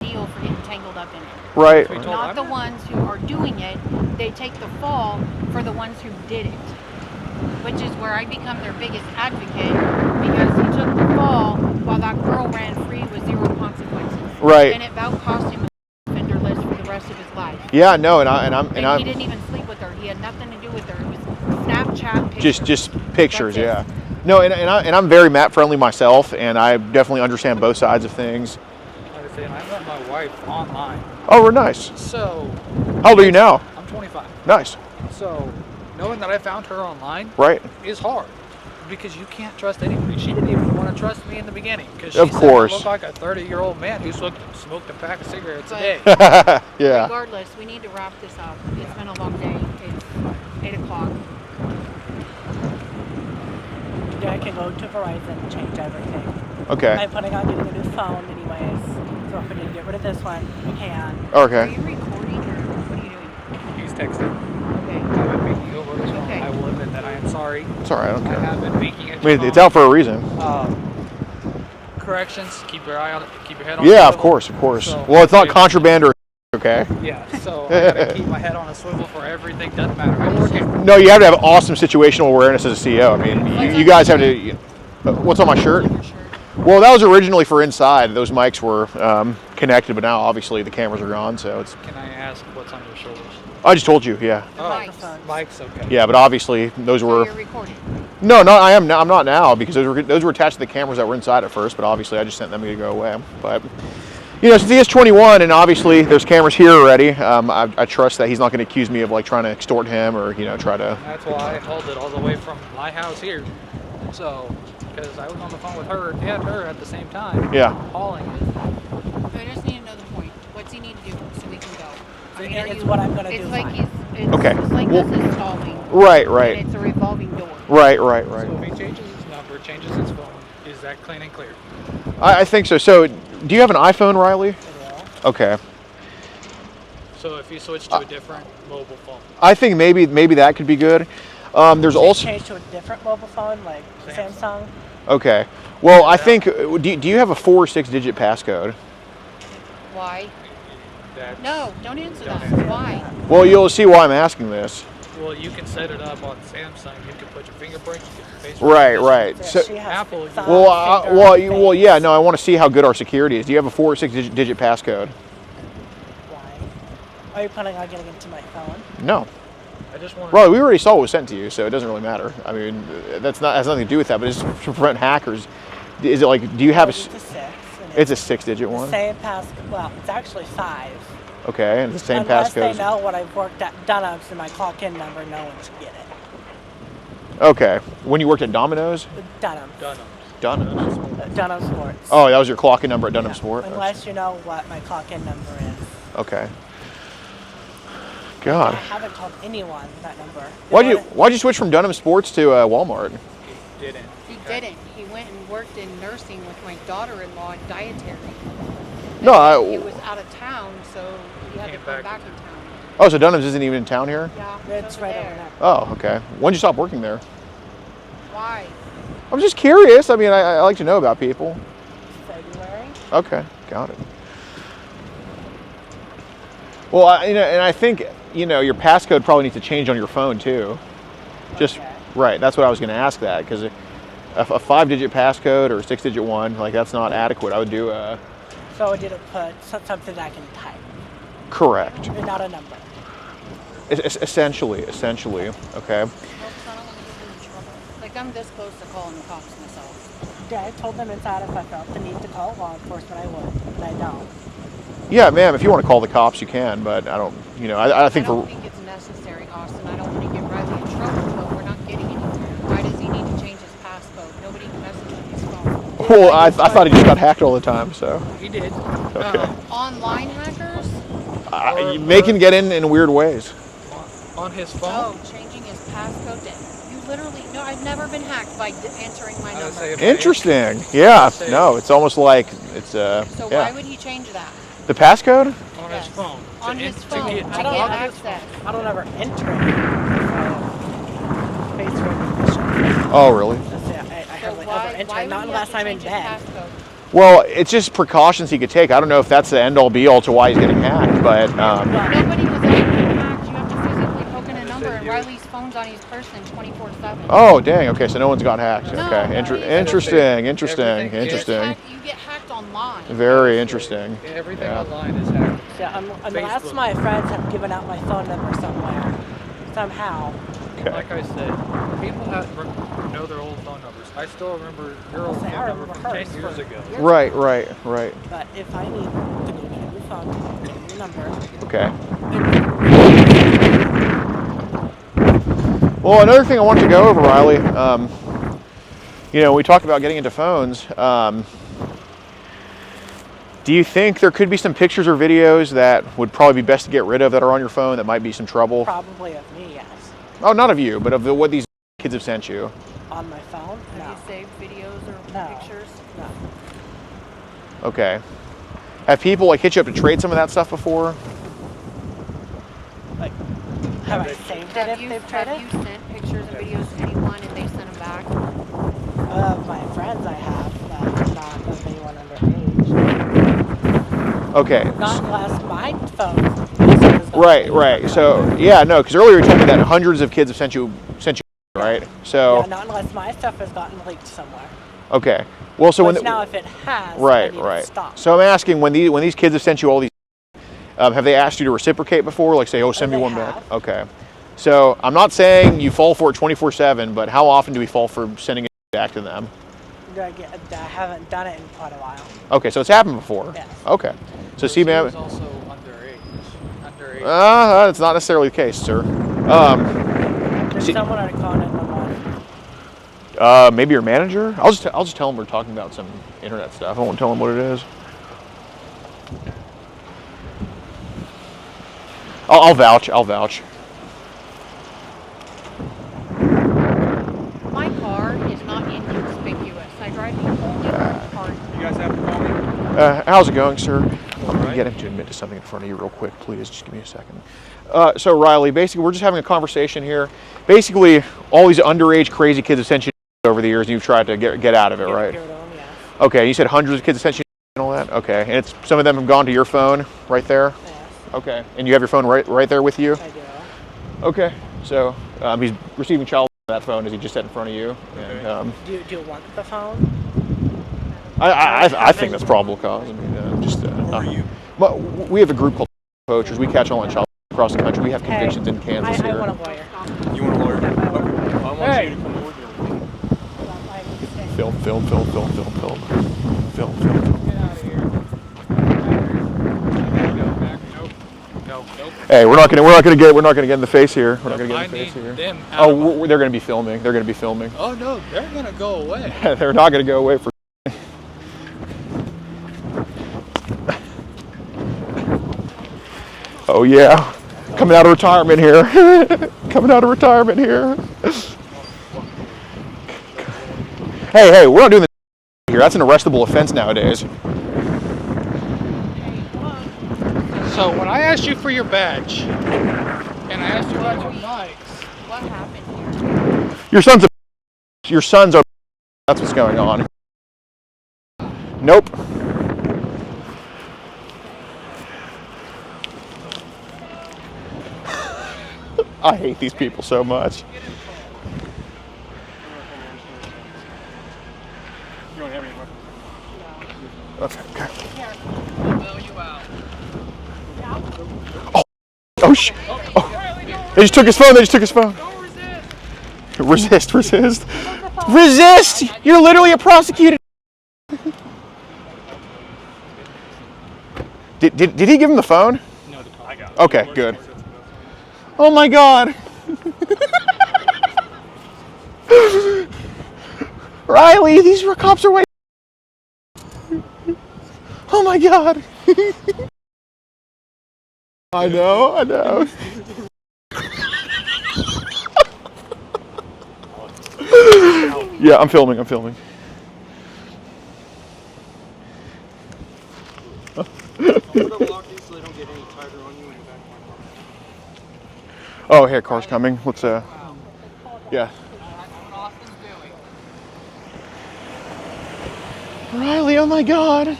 Speaker 7: deal for getting tangled up in it.
Speaker 3: right.
Speaker 7: Not the ones who are doing it. They take the fall for the ones who did it. Which is where I become their biggest advocate because he took the fall while that girl ran free with zero consequences.
Speaker 3: Right.
Speaker 7: And it about cost him a offender list for the rest of his life.
Speaker 3: Yeah, no, and
Speaker 7: he didn't even sleep with her. He had nothing to do with her. It was Snapchat pictures.
Speaker 3: just pictures,
Speaker 7: That's
Speaker 3: yeah. No, and I'm very Matt friendly myself, and I definitely understand both sides of things.
Speaker 8: Like I said, I met my wife online.
Speaker 3: Oh, we're nice.
Speaker 8: So.
Speaker 3: How old are you now?
Speaker 8: I'm 25.
Speaker 3: Nice.
Speaker 8: So, knowing that I found her online
Speaker 3: Right.
Speaker 8: is hard because you can't trust anybody. She didn't even want to trust me in the beginning because she
Speaker 3: Of
Speaker 8: said
Speaker 3: course.
Speaker 8: I looked like a 30-year-old man who smoked a pack of cigarettes a day.
Speaker 3: Yeah.
Speaker 7: Regardless, we need to wrap this up. It's been a long day. It's 8 o'clock.
Speaker 5: I can go to Verizon and change everything.
Speaker 3: Okay.
Speaker 5: I'm planning on getting a new phone anyways. So if we need to get rid of this one, we can.
Speaker 7: Are
Speaker 3: Okay.
Speaker 7: you recording or what are you doing?
Speaker 8: He's texting.
Speaker 7: Okay.
Speaker 8: I've been making over this one.
Speaker 7: Okay.
Speaker 8: I will admit that I am sorry.
Speaker 3: It's all right. I don't
Speaker 8: I
Speaker 3: care.
Speaker 8: have been making it.
Speaker 3: I mean, it's out for a reason.
Speaker 8: Corrections. Keep your eye on it. Keep your head on.
Speaker 3: Yeah,
Speaker 8: a
Speaker 3: of
Speaker 8: swivel.
Speaker 3: course, of course.
Speaker 8: So,
Speaker 3: Well, it's not
Speaker 8: if-
Speaker 3: contraband or okay.
Speaker 8: Yeah. So I gotta keep my head on a swivel for everything. Doesn't matter. I'm working.
Speaker 3: No, you have to have awesome situational awareness as a CEO. I mean, you guys have to. What's on my shirt? Well, that was originally for inside. Those mics were connected, but now obviously the cameras are gone, so it's.
Speaker 8: Can I ask what's on your shoulders?
Speaker 3: I just told you, yeah.
Speaker 8: Oh,
Speaker 7: Mics.
Speaker 8: Mike's okay.
Speaker 3: Yeah, but obviously those
Speaker 7: So
Speaker 3: were.
Speaker 7: you're recording.
Speaker 3: No, I am. I'm not now because those were attached to the cameras that were inside at first. But obviously, I just sent them to go away. But you know, since he is 21, and obviously there's cameras here already, I trust that he's not going to accuse me of like trying to extort him or try to.
Speaker 8: That's why I hauled it all the way from my house here. So, because I was on the phone with her and her at the same time.
Speaker 3: Yeah.
Speaker 8: Hauling it.
Speaker 7: I just need to know the point. What's he need to do so we can go? I mean, are
Speaker 5: It's
Speaker 7: you-
Speaker 5: what I'm gonna do.
Speaker 7: It's like
Speaker 5: fine.
Speaker 7: it's
Speaker 3: Okay.
Speaker 7: It's like
Speaker 3: Well-
Speaker 7: this is stalling.
Speaker 3: Right.
Speaker 7: And it's a revolving door.
Speaker 3: Right.
Speaker 8: So if he changes his number, changes his phone, is that clean and clear?
Speaker 3: I think so. So, do you have an iPhone, Riley? Okay.
Speaker 8: So if you switch to a different mobile phone,
Speaker 3: I think maybe that could be good. There's also
Speaker 5: change to a different mobile phone like Samsung.
Speaker 3: okay. Well, I think do you have a 4 or 6 digit passcode?
Speaker 7: Why?
Speaker 8: that's,
Speaker 7: No, don't answer
Speaker 8: Don't
Speaker 7: that.
Speaker 8: answer.
Speaker 7: Why?
Speaker 3: Well, you'll see why I'm asking this.
Speaker 8: well, you can set it up on Samsung. You can put your fingerprint, you can face
Speaker 3: Right.
Speaker 5: Yeah,
Speaker 3: So,
Speaker 5: she has
Speaker 8: Apple,
Speaker 5: thumb,
Speaker 3: well,
Speaker 5: finger,
Speaker 3: well,
Speaker 5: face.
Speaker 3: yeah. No, I want to see how good our security is. Do you have a 4 or 6 digit passcode?
Speaker 5: Why? Are you planning on getting into my phone?
Speaker 3: No.
Speaker 8: I just want
Speaker 3: Well, we already saw what was sent to you, so it doesn't really matter. I mean, that's not has nothing to do with that, but it's to prevent hackers. Is it like? Do you have a?
Speaker 5: It's a 6. And
Speaker 3: It's a 6 digit
Speaker 5: the
Speaker 3: one.
Speaker 5: same passcode. Well, it's actually 5.
Speaker 3: Okay, and it's the same
Speaker 5: Unless they
Speaker 3: passcode.
Speaker 5: know what I've worked at Dunham's and my clock-in number, no one should get it.
Speaker 3: Okay. When you worked at Domino's?
Speaker 5: Dunham.
Speaker 3: Dunham's.
Speaker 5: Dunham Sports.
Speaker 3: Oh, that was your clock-in number at Dunham
Speaker 5: Yeah,
Speaker 3: Sport?
Speaker 5: Unless you know what my clock-in number is.
Speaker 3: Okay.
Speaker 5: I
Speaker 3: God.
Speaker 5: haven't told anyone that number.
Speaker 3: Why'd you switch from Dunham Sports to Walmart?
Speaker 8: didn't.
Speaker 7: He didn't. He went and worked in nursing with my daughter-in-law in dietary.
Speaker 3: No,
Speaker 7: He was out of town, so he had to
Speaker 8: Came
Speaker 7: come
Speaker 8: back
Speaker 7: back
Speaker 8: in
Speaker 7: in town.
Speaker 3: Oh, so Dunham's isn't even in town here?
Speaker 7: Yeah,
Speaker 5: It's right over there.
Speaker 3: Oh, okay. When did you stop working there?
Speaker 7: Why?
Speaker 3: I'm just curious. I mean, I like to know about people.
Speaker 5: February.
Speaker 3: Okay, got it. Well, and I think your passcode probably needs to change on your phone too. Just
Speaker 5: Okay.
Speaker 3: right. That's what I was going to ask that because a 5-digit passcode or a 6-digit one, like that's not adequate. I would do a
Speaker 5: So did it put something I can type,
Speaker 3: correct.
Speaker 5: and not a number?
Speaker 3: Essentially. Okay.
Speaker 7: Nope, I don't want to get in trouble. Like, I'm this close to calling the cops myself.
Speaker 5: Yeah, I told them inside if I felt the need to call law enforcement, I would, but I don't.
Speaker 3: Yeah, ma'am. If you want to call the cops, you can. But I don't. I think
Speaker 7: I don't
Speaker 3: for
Speaker 7: think it's necessary, Austin. I don't want to get Riley in trouble, but we're not getting anywhere. Why does he need to change his passcode? Nobody can message with his phone.
Speaker 3: well, I thought he just got hacked all the time. So
Speaker 8: He did.
Speaker 3: Okay.
Speaker 7: Online hackers?
Speaker 3: they can get in weird ways.
Speaker 8: On his phone.
Speaker 7: Oh, changing his passcode. You literally, no, I've never been hacked by entering my
Speaker 8: I would
Speaker 7: number.
Speaker 8: say if
Speaker 3: Interesting. Yeah. No, it's almost like it's
Speaker 7: So why
Speaker 3: yeah.
Speaker 7: would he change that?
Speaker 3: The passcode?
Speaker 8: on
Speaker 7: Yes.
Speaker 8: his phone.
Speaker 7: On his phone.
Speaker 8: To get,
Speaker 7: To
Speaker 8: to
Speaker 7: get
Speaker 8: log in.
Speaker 7: access.
Speaker 5: I don't ever enter it. Face recognition.
Speaker 3: Oh, really?
Speaker 5: That's it. I
Speaker 7: So
Speaker 5: hardly
Speaker 7: why,
Speaker 5: ever enter
Speaker 7: why
Speaker 5: it,
Speaker 7: would
Speaker 5: not
Speaker 7: he
Speaker 5: unless
Speaker 7: have to
Speaker 5: I'm in
Speaker 7: change his
Speaker 5: bed.
Speaker 7: passcode?
Speaker 3: Well, it's just precautions he could take. I don't know if that's the end all be all to why he's getting hacked, but
Speaker 7: Nobody was ever hacked. You have to physically poke in a number, and Riley's phone's on his person 24/7.
Speaker 3: oh, dang. Okay, so no one's got hacked.
Speaker 7: No,
Speaker 3: Okay,
Speaker 7: no,
Speaker 3: interesting,
Speaker 8: Everything
Speaker 7: You get
Speaker 3: interesting.
Speaker 7: hacked online.
Speaker 3: Very interesting.
Speaker 8: Everything
Speaker 3: Yeah.
Speaker 8: online is hacked.
Speaker 5: Yeah, unless
Speaker 8: Facebook.
Speaker 5: my friends have given out my phone number somewhere. Somehow.
Speaker 3: Okay.
Speaker 8: Like I said, people know their old phone numbers. I still remember your old
Speaker 5: Say,
Speaker 8: phone
Speaker 5: I
Speaker 8: number
Speaker 5: remember
Speaker 8: from 10
Speaker 5: hers
Speaker 8: years
Speaker 5: for-
Speaker 8: ago.
Speaker 3: Right.
Speaker 5: But if I need to go get a new phone, get a new number.
Speaker 3: Okay. Well, another thing I wanted to go over, Riley. We talked about getting into phones. Do you think there could be some pictures or videos that would probably be best to get rid of that are on your phone that might be some trouble?
Speaker 5: Probably of me, yes.
Speaker 3: Oh, not of you, but of what these kids have sent you.
Speaker 5: On my phone? No.
Speaker 7: Have you saved videos or
Speaker 5: No.
Speaker 7: pictures?
Speaker 5: No.
Speaker 3: Okay. Have people like hit you up to trade some of that stuff before?
Speaker 5: Like, have I saved it if they've tried
Speaker 7: have
Speaker 5: it?
Speaker 7: you sent pictures and videos to anyone and they sent them back?
Speaker 5: Of my friends I have, but not of anyone underage.
Speaker 3: Okay.
Speaker 5: Not unless my phone has gone
Speaker 3: Right,
Speaker 5: leaked.
Speaker 3: right. So yeah, no, because earlier you told me that hundreds of kids have sent you, right? So
Speaker 5: Yeah, not unless my stuff has gotten leaked somewhere.
Speaker 3: okay. Well, so
Speaker 5: Which
Speaker 3: when
Speaker 5: now if it has, I
Speaker 3: right,
Speaker 5: need to
Speaker 3: right.
Speaker 5: stop.
Speaker 3: So I'm asking when these kids have sent you all these, have they asked you to reciprocate before? Like say, oh, send me
Speaker 5: They
Speaker 3: one
Speaker 5: have.
Speaker 3: back. Okay. So I'm not saying you fall for it 24/7, but how often do we fall for sending it back to them?
Speaker 5: I haven't done it in quite a while.
Speaker 3: Okay, so it's happened before.
Speaker 5: Yes.
Speaker 3: Okay. So see,
Speaker 8: He
Speaker 3: man,
Speaker 8: was also underage.
Speaker 3: that's not necessarily the case, sir.
Speaker 5: There's someone I call 911.
Speaker 3: Maybe your manager. I'll just tell them we're talking about some internet stuff. I won't tell them what it is. I'll vouch.
Speaker 7: My car is not inconspicuous. I drive the only car.
Speaker 6: You guys have to call me?
Speaker 3: How's it going, sir? I'm going to
Speaker 6: right.
Speaker 3: get him to admit to something in front of you real quick, please. Just give me a second. So, Riley, basically, we're just having a conversation here. Basically, all these underage crazy kids have sent you over the years, and you've tried to get out of it, right?
Speaker 5: Give it to them, yes.
Speaker 3: Okay, you said hundreds of kids have sent you and all that? Okay, and it's some of them have gone to your phone right there?
Speaker 5: Yes,
Speaker 3: Okay, and you have your phone right there with you?
Speaker 5: I do.
Speaker 3: Okay, so he's receiving child on that phone as he just said in front of you. And,
Speaker 5: Do you want the phone?
Speaker 3: I think that's probable cause. I mean,
Speaker 6: Who are you?
Speaker 3: But we have a group called Poachers. We catch online child across the country. We have convictions in Kansas
Speaker 5: I
Speaker 3: here.
Speaker 5: want a lawyer.
Speaker 6: You want a lawyer?
Speaker 5: I
Speaker 6: Okay.
Speaker 5: want a lawyer.
Speaker 6: Well, I want you to come over here with me.
Speaker 3: Film.
Speaker 8: Get out of here. Nope.
Speaker 3: Hey, we're not gonna get in the face here. We're not gonna get
Speaker 8: I
Speaker 3: in the face
Speaker 8: need
Speaker 3: here.
Speaker 8: them out of my-
Speaker 3: They're gonna be filming.
Speaker 8: Oh no, they're gonna go away.
Speaker 3: They're not gonna go away for. Oh yeah, coming out of retirement here. Hey, we're not doing this here. That's an arrestable offense nowadays.
Speaker 8: So when I asked you for your badge, and I asked you about your mics,
Speaker 7: What happened here?
Speaker 3: Your sons are. That's what's going on. Nope. I hate these people so much.
Speaker 6: You don't have any weapons.
Speaker 3: Okay.
Speaker 8: I'll bail you out.
Speaker 3: Oh shit. Oh. They just took his phone. Resist. You're literally a prosecuted. Did he give him the phone?
Speaker 6: No, I got it.
Speaker 3: Okay, good. Oh my God. Riley, these cops are way. Oh my God. I know. Yeah, I'm filming.
Speaker 6: Put them locked in so they don't get any tighter on you in the back of my car.
Speaker 3: Oh, here, car's coming. Let's yeah. Riley, oh my God.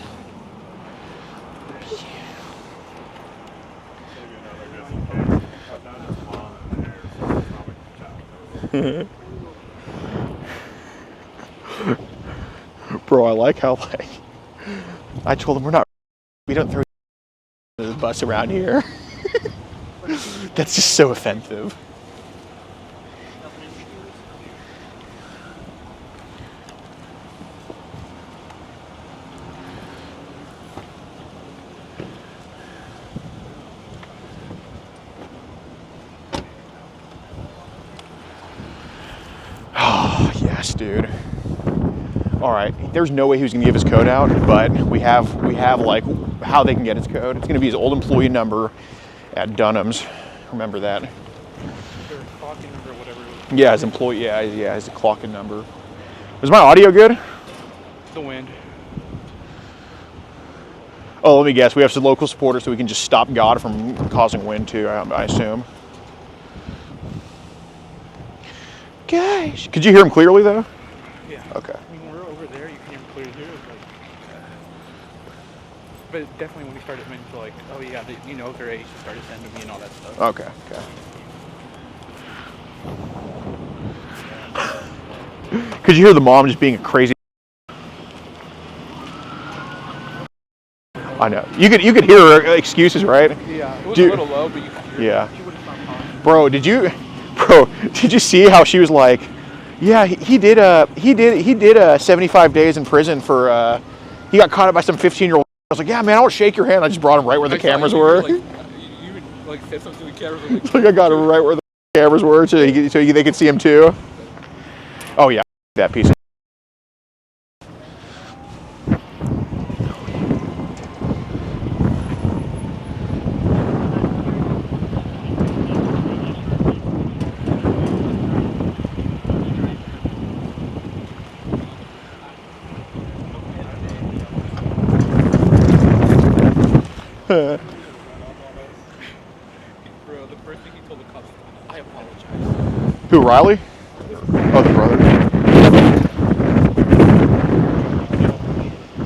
Speaker 3: Bro, I like how I told him we don't throw the bus around here. That's just so offensive. Oh, yes, dude. All right, there's no way he was gonna give his code out, but we have like how they can get his code. It's gonna be his old employee number at Dunham's. Remember that.
Speaker 6: Their talking number, whatever it was.
Speaker 3: Yeah, his employee. Yeah, his clocking number. Is my audio good?
Speaker 8: The wind.
Speaker 3: Oh, let me guess. We have some local supporters, so we can just stop God from causing wind too. I assume. Gosh, could you hear him clearly though?
Speaker 8: Yeah.
Speaker 3: Okay.
Speaker 8: When we're over there, you can hear him clearly here. But definitely when we started mentioning like, oh yeah, their age, just started sending me and all that stuff.
Speaker 3: Okay. Could you hear the mom just being a crazy? I know. You could hear her excuses, right?
Speaker 8: Yeah. It was a little low, but you could hear.
Speaker 3: Yeah.
Speaker 8: She wouldn't stop talking.
Speaker 3: Bro, did you see how she was like, yeah, he did 75 days in prison for he got caught up by some 15-year-old. I was like, yeah, man, I don't shake your hand. I just brought him right where the cameras were.
Speaker 8: You said something to the cameras.
Speaker 3: Like I got him right where the cameras were, so they could see him too. Oh yeah, that piece.
Speaker 8: Bro, the first thing he told the cops, I apologize.
Speaker 3: Who, Riley? Oh, the brother.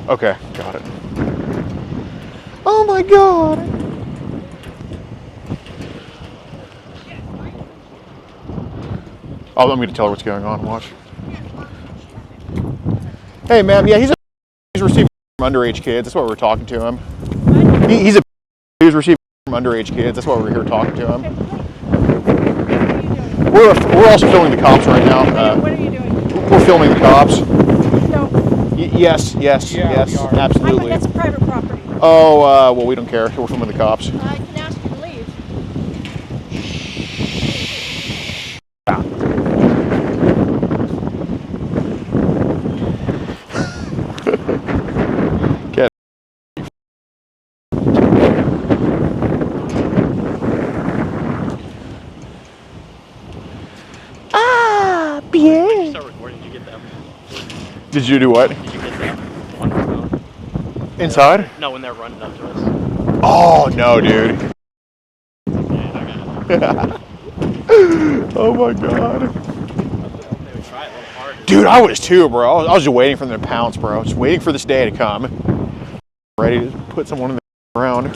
Speaker 3: Okay, got it. Oh my God. Oh, I'm going to tell her what's going on. Watch. Hey, ma'am. Yeah, he's receiving from underage kids. That's why we're talking to him. He's receiving from underage kids. That's why we're here talking to him. We're also filming the cops right now.
Speaker 9: What are you doing?
Speaker 3: We're filming the cops.
Speaker 9: No.
Speaker 3: Yes, absolutely.
Speaker 9: That's private property.
Speaker 3: Oh, well, we don't care. We're filming the cops.
Speaker 9: I can ask you to leave.
Speaker 3: Get. Ah, bien.
Speaker 10: Start recording. Did you get that?
Speaker 3: Did you do what?
Speaker 10: Did you get that on your phone?
Speaker 3: Inside?
Speaker 10: No, when they're running up to us.
Speaker 3: Oh, no, dude. Oh, my God.
Speaker 10: They would try a little harder.
Speaker 3: Dude, I was too, bro. I was just waiting for them to pounce, bro. Just waiting for this day to come. Ready to put someone in the ground.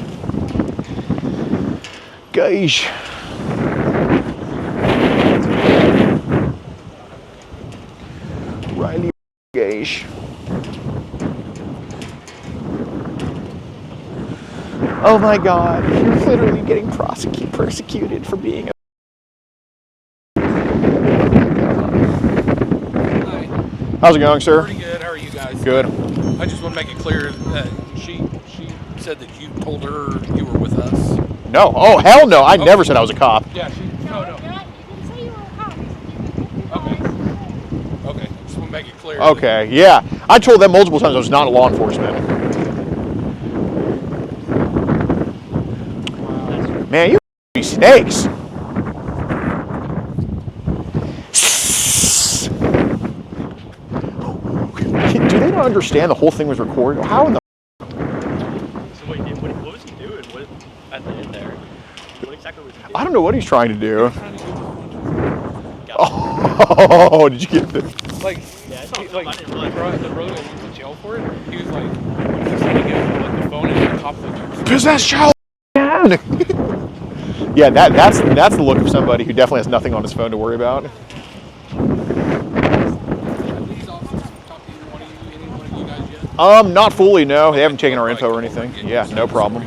Speaker 3: Gosh. Riley. Gosh. Oh my God. You're literally getting persecuted for being a. How's it going, sir?
Speaker 11: Pretty good. How are you guys?
Speaker 3: Good.
Speaker 11: I just want to make it clear that she said that you told her you were with us.
Speaker 3: No. Oh, hell no. I never said I was a cop.
Speaker 11: Yeah, no.
Speaker 9: You didn't say you were a cop.
Speaker 11: Okay. Okay. Just want to make it clear.
Speaker 3: Okay. Yeah. I told them multiple times I was not a law enforcement. Man, you be snakes. Do they not understand the whole thing was recorded? How in the?
Speaker 10: So wait, what was he doing? What at the end there? What exactly was he doing?
Speaker 3: I don't know what he's trying to do. Oh, did you get this?
Speaker 11: Like,
Speaker 10: Yeah, I
Speaker 11: he,
Speaker 10: saw
Speaker 11: like
Speaker 10: I didn't realize.
Speaker 11: the brother that went to jail for it, he was like, he's trying to get like the phone and the cop was like,
Speaker 3: Possess child. Yeah, that's the look of somebody who definitely has nothing on his phone to worry about.
Speaker 11: these officers talk to any one of you guys yet?
Speaker 3: Not fully, no. They haven't taken our info or anything. Yeah, no problem.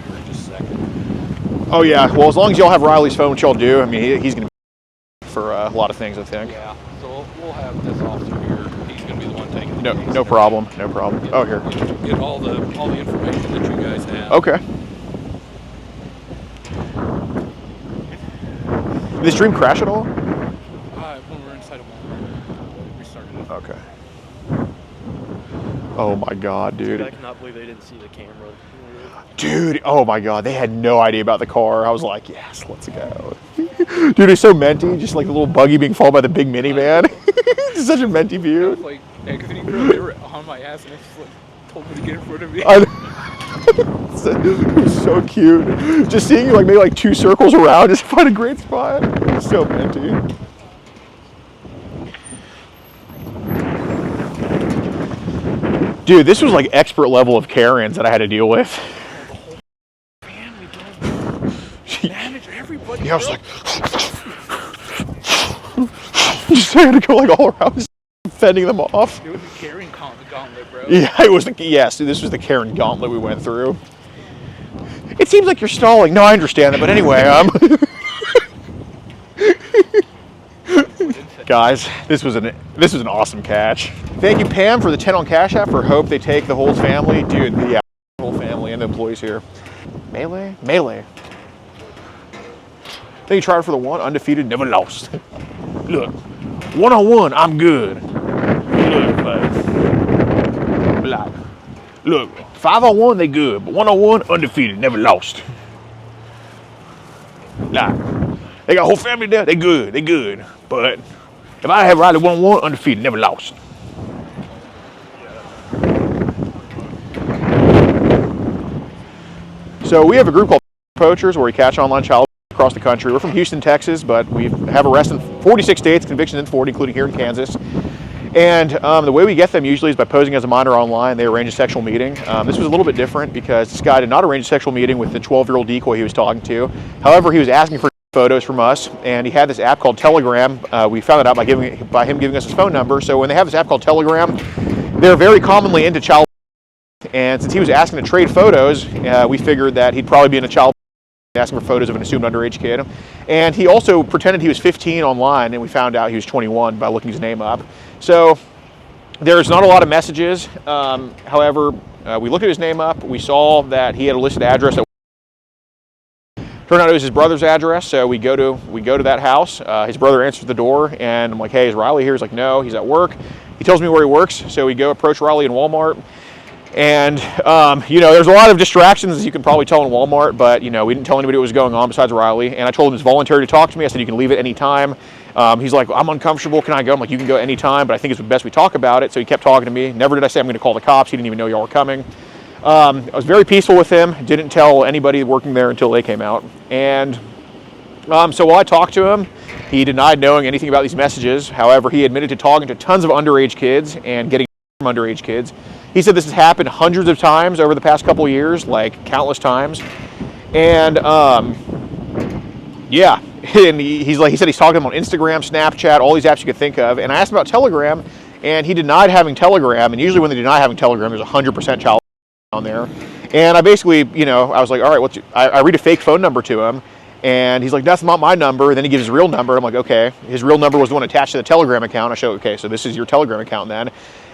Speaker 3: Oh yeah, well as long as y'all have Riley's phone, which y'all do, I mean he's gonna be for a lot of things, I think.
Speaker 11: Yeah. So we'll have this officer here. He's gonna be the one taking the
Speaker 3: No,
Speaker 11: case.
Speaker 3: no problem, no problem. Oh here.
Speaker 11: Get all the information that you guys have.
Speaker 3: Okay. Did the stream crash at all?
Speaker 11: When we're inside a mall, we restarted it.
Speaker 3: Okay. Oh my God, dude.
Speaker 10: I cannot believe they didn't see the camera.
Speaker 3: Dude, oh my God, they had no idea about the car. I was like, yes, let's go. Dude, it's so minty, just like the little buggy being followed by the big minivan. It's such a minty view.
Speaker 8: Like, Anthony Grill, they were on my ass and they just like, told me to get in front of me.
Speaker 3: It was so cute. Just seeing you like make like 2 circles around just to find a great spot. It's so minty. Dude, this was like expert level of Karens that I had to deal with.
Speaker 8: Everybody.
Speaker 3: Yeah, I was like, just had to go like all around, fending them off.
Speaker 8: It was a Karen gauntlet, bro.
Speaker 3: Yeah, it was yes. This was the Karen gauntlet we went through. It seems like you're stalling. No, I understand that, but anyway, guys, this was an awesome catch. Thank you, Pam, for the 10 on Cash App. For Hope they take the whole family, dude. Yeah, the whole family and the employees here. Melee. Then you tried for the 1, undefeated, never lost. Look, 1-on-1, I'm good. Look, 5-on-1, they good, but 1-on-1, undefeated, never lost. They got a whole family there, they good. But if I have Riley 1-on-1, undefeated, never lost. So we have a group called Poachers where we catch online child across the country. We're from Houston, Texas, but we have arrests in 46 states, convictions in 40, including here in Kansas. And the way we get them usually is by posing as a minor online. They arrange a sexual meeting. This was a little bit different because this guy did not arrange a sexual meeting with the 12-year-old decoy he was talking to. However, he was asking for photos from us, and he had this app called Telegram. We found it out by him giving us his phone number. So when they have this app called Telegram, they're very commonly into child. And since he was asking to trade photos, we figured that he'd probably be in a child asking for photos of an assumed underage kid. And he also pretended he was 15 online, and we found out he was 21 by looking his name up. So there's not a lot of messages. However, we looked at his name up. We saw that he had a listed address. Turned out it was his brother's address, so we go to that house. His brother answers the door, and I'm like, "Hey, is Riley here?" He's like, "No, he's at work." He tells me where he works, so we go approach Riley in Walmart. And, there's a lot of distractions, as you can probably tell in Walmart, but, we didn't tell anybody what was going on besides Riley. And I told him it's voluntary to talk to me. I said, you can leave at any time. He's like, I'm uncomfortable. Can I go? I'm like, you can go anytime, but I think it's best we talk about it. So he kept talking to me. Never did I say I'm going to call the cops. He didn't even know y'all were coming. I was very peaceful with him. Didn't tell anybody working there until they came out. And so while I talked to him, he denied knowing anything about these messages. However, he admitted to talking to tons of underage kids and getting from underage kids. He said this has happened hundreds of times over the past couple of years, like countless times. And yeah, and he said he's talking to them on Instagram, Snapchat, all these apps you could think of. And I asked him about Telegram, and he denied having Telegram. And usually when they deny having Telegram, there's 100% child on there. And I basically, I was like, all right, I read a fake phone number to him. And he's like, that's not my number. Then he gives his real number. I'm like, okay. His real number was the one attached to the Telegram account. I show, okay, so this is your Telegram account then.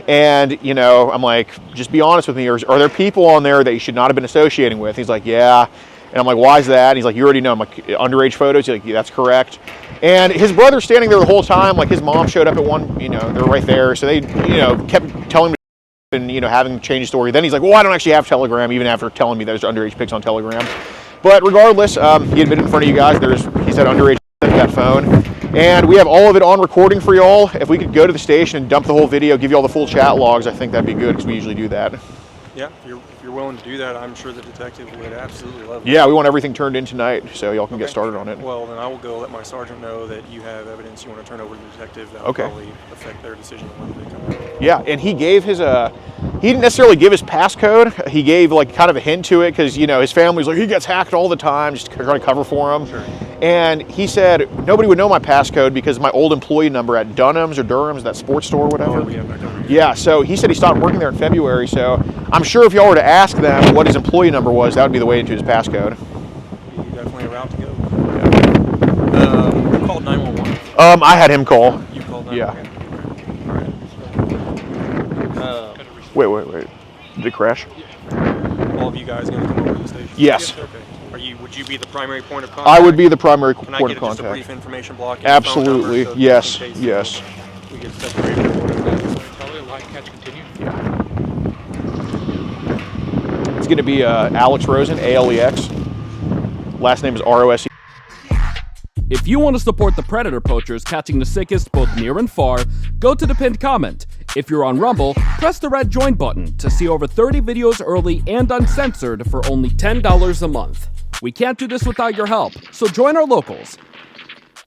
Speaker 3: And, I'm like, just be honest with me. Are there people on there that you should not have been associating with? He's like, yeah. And I'm like, why is that? And he's like, you already know. I'm like, underage photos? He's like, yeah, that's correct. And his brother's standing there the whole time. Like, his mom showed up at one, they're right there. So they, kept telling me and, having to change the story. Then he's like, well, I don't actually have Telegram, even after telling me there's underage pics on Telegram. But regardless, he admitted in front of you guys, he said underage that phone. And we have all of it on recording for y'all. If we could go to the station and dump the whole video, give you all the full chat logs, I think that'd be good because we usually do that.
Speaker 12: Yeah, if you're willing to do that, I'm sure the detective would absolutely love it.
Speaker 3: Yeah, we want everything turned in tonight, so y'all can get started on it.
Speaker 12: Well, then I will go let my sergeant know that you have evidence you want to turn over to the detective. That will probably affect their decision on whether they come out.
Speaker 3: Yeah, and he gave he didn't necessarily give his passcode. He gave kind of a hint to it because, his family's like, he gets hacked all the time, just trying to cover for him.
Speaker 12: Sure.
Speaker 3: And he said, nobody would know my passcode because my old employee number at Dunham's or Durham's, that sports store or whatever. Yeah, so he said he stopped working there in February, so I'm sure if y'all were to ask them what his employee number was, that would be the way into his passcode.
Speaker 12: Definitely a route to go. Yeah. Who called 911?
Speaker 3: I had him call.
Speaker 12: You called 911?
Speaker 3: Yeah. Wait. Did it crash?
Speaker 12: All of you guys going to come over to the station?
Speaker 3: Yes.
Speaker 12: Okay. Would you be the primary point of contact?
Speaker 3: I would be the primary point of contact.
Speaker 12: Can I get just a brief information block?
Speaker 3: Absolutely.
Speaker 12: So
Speaker 3: yes.
Speaker 12: We get
Speaker 8: Tell the line catch continue.
Speaker 3: Yeah. It's going to be Alex Rosen, ALEX. Last name is ROSE.
Speaker 1: If you want to support the predator poachers catching the sickest both near and far, go to the pinned comment. If you're on Rumble, press the red join button to see over 30 videos early and uncensored for only $10 a month. We can't do this without your help, so join our locals.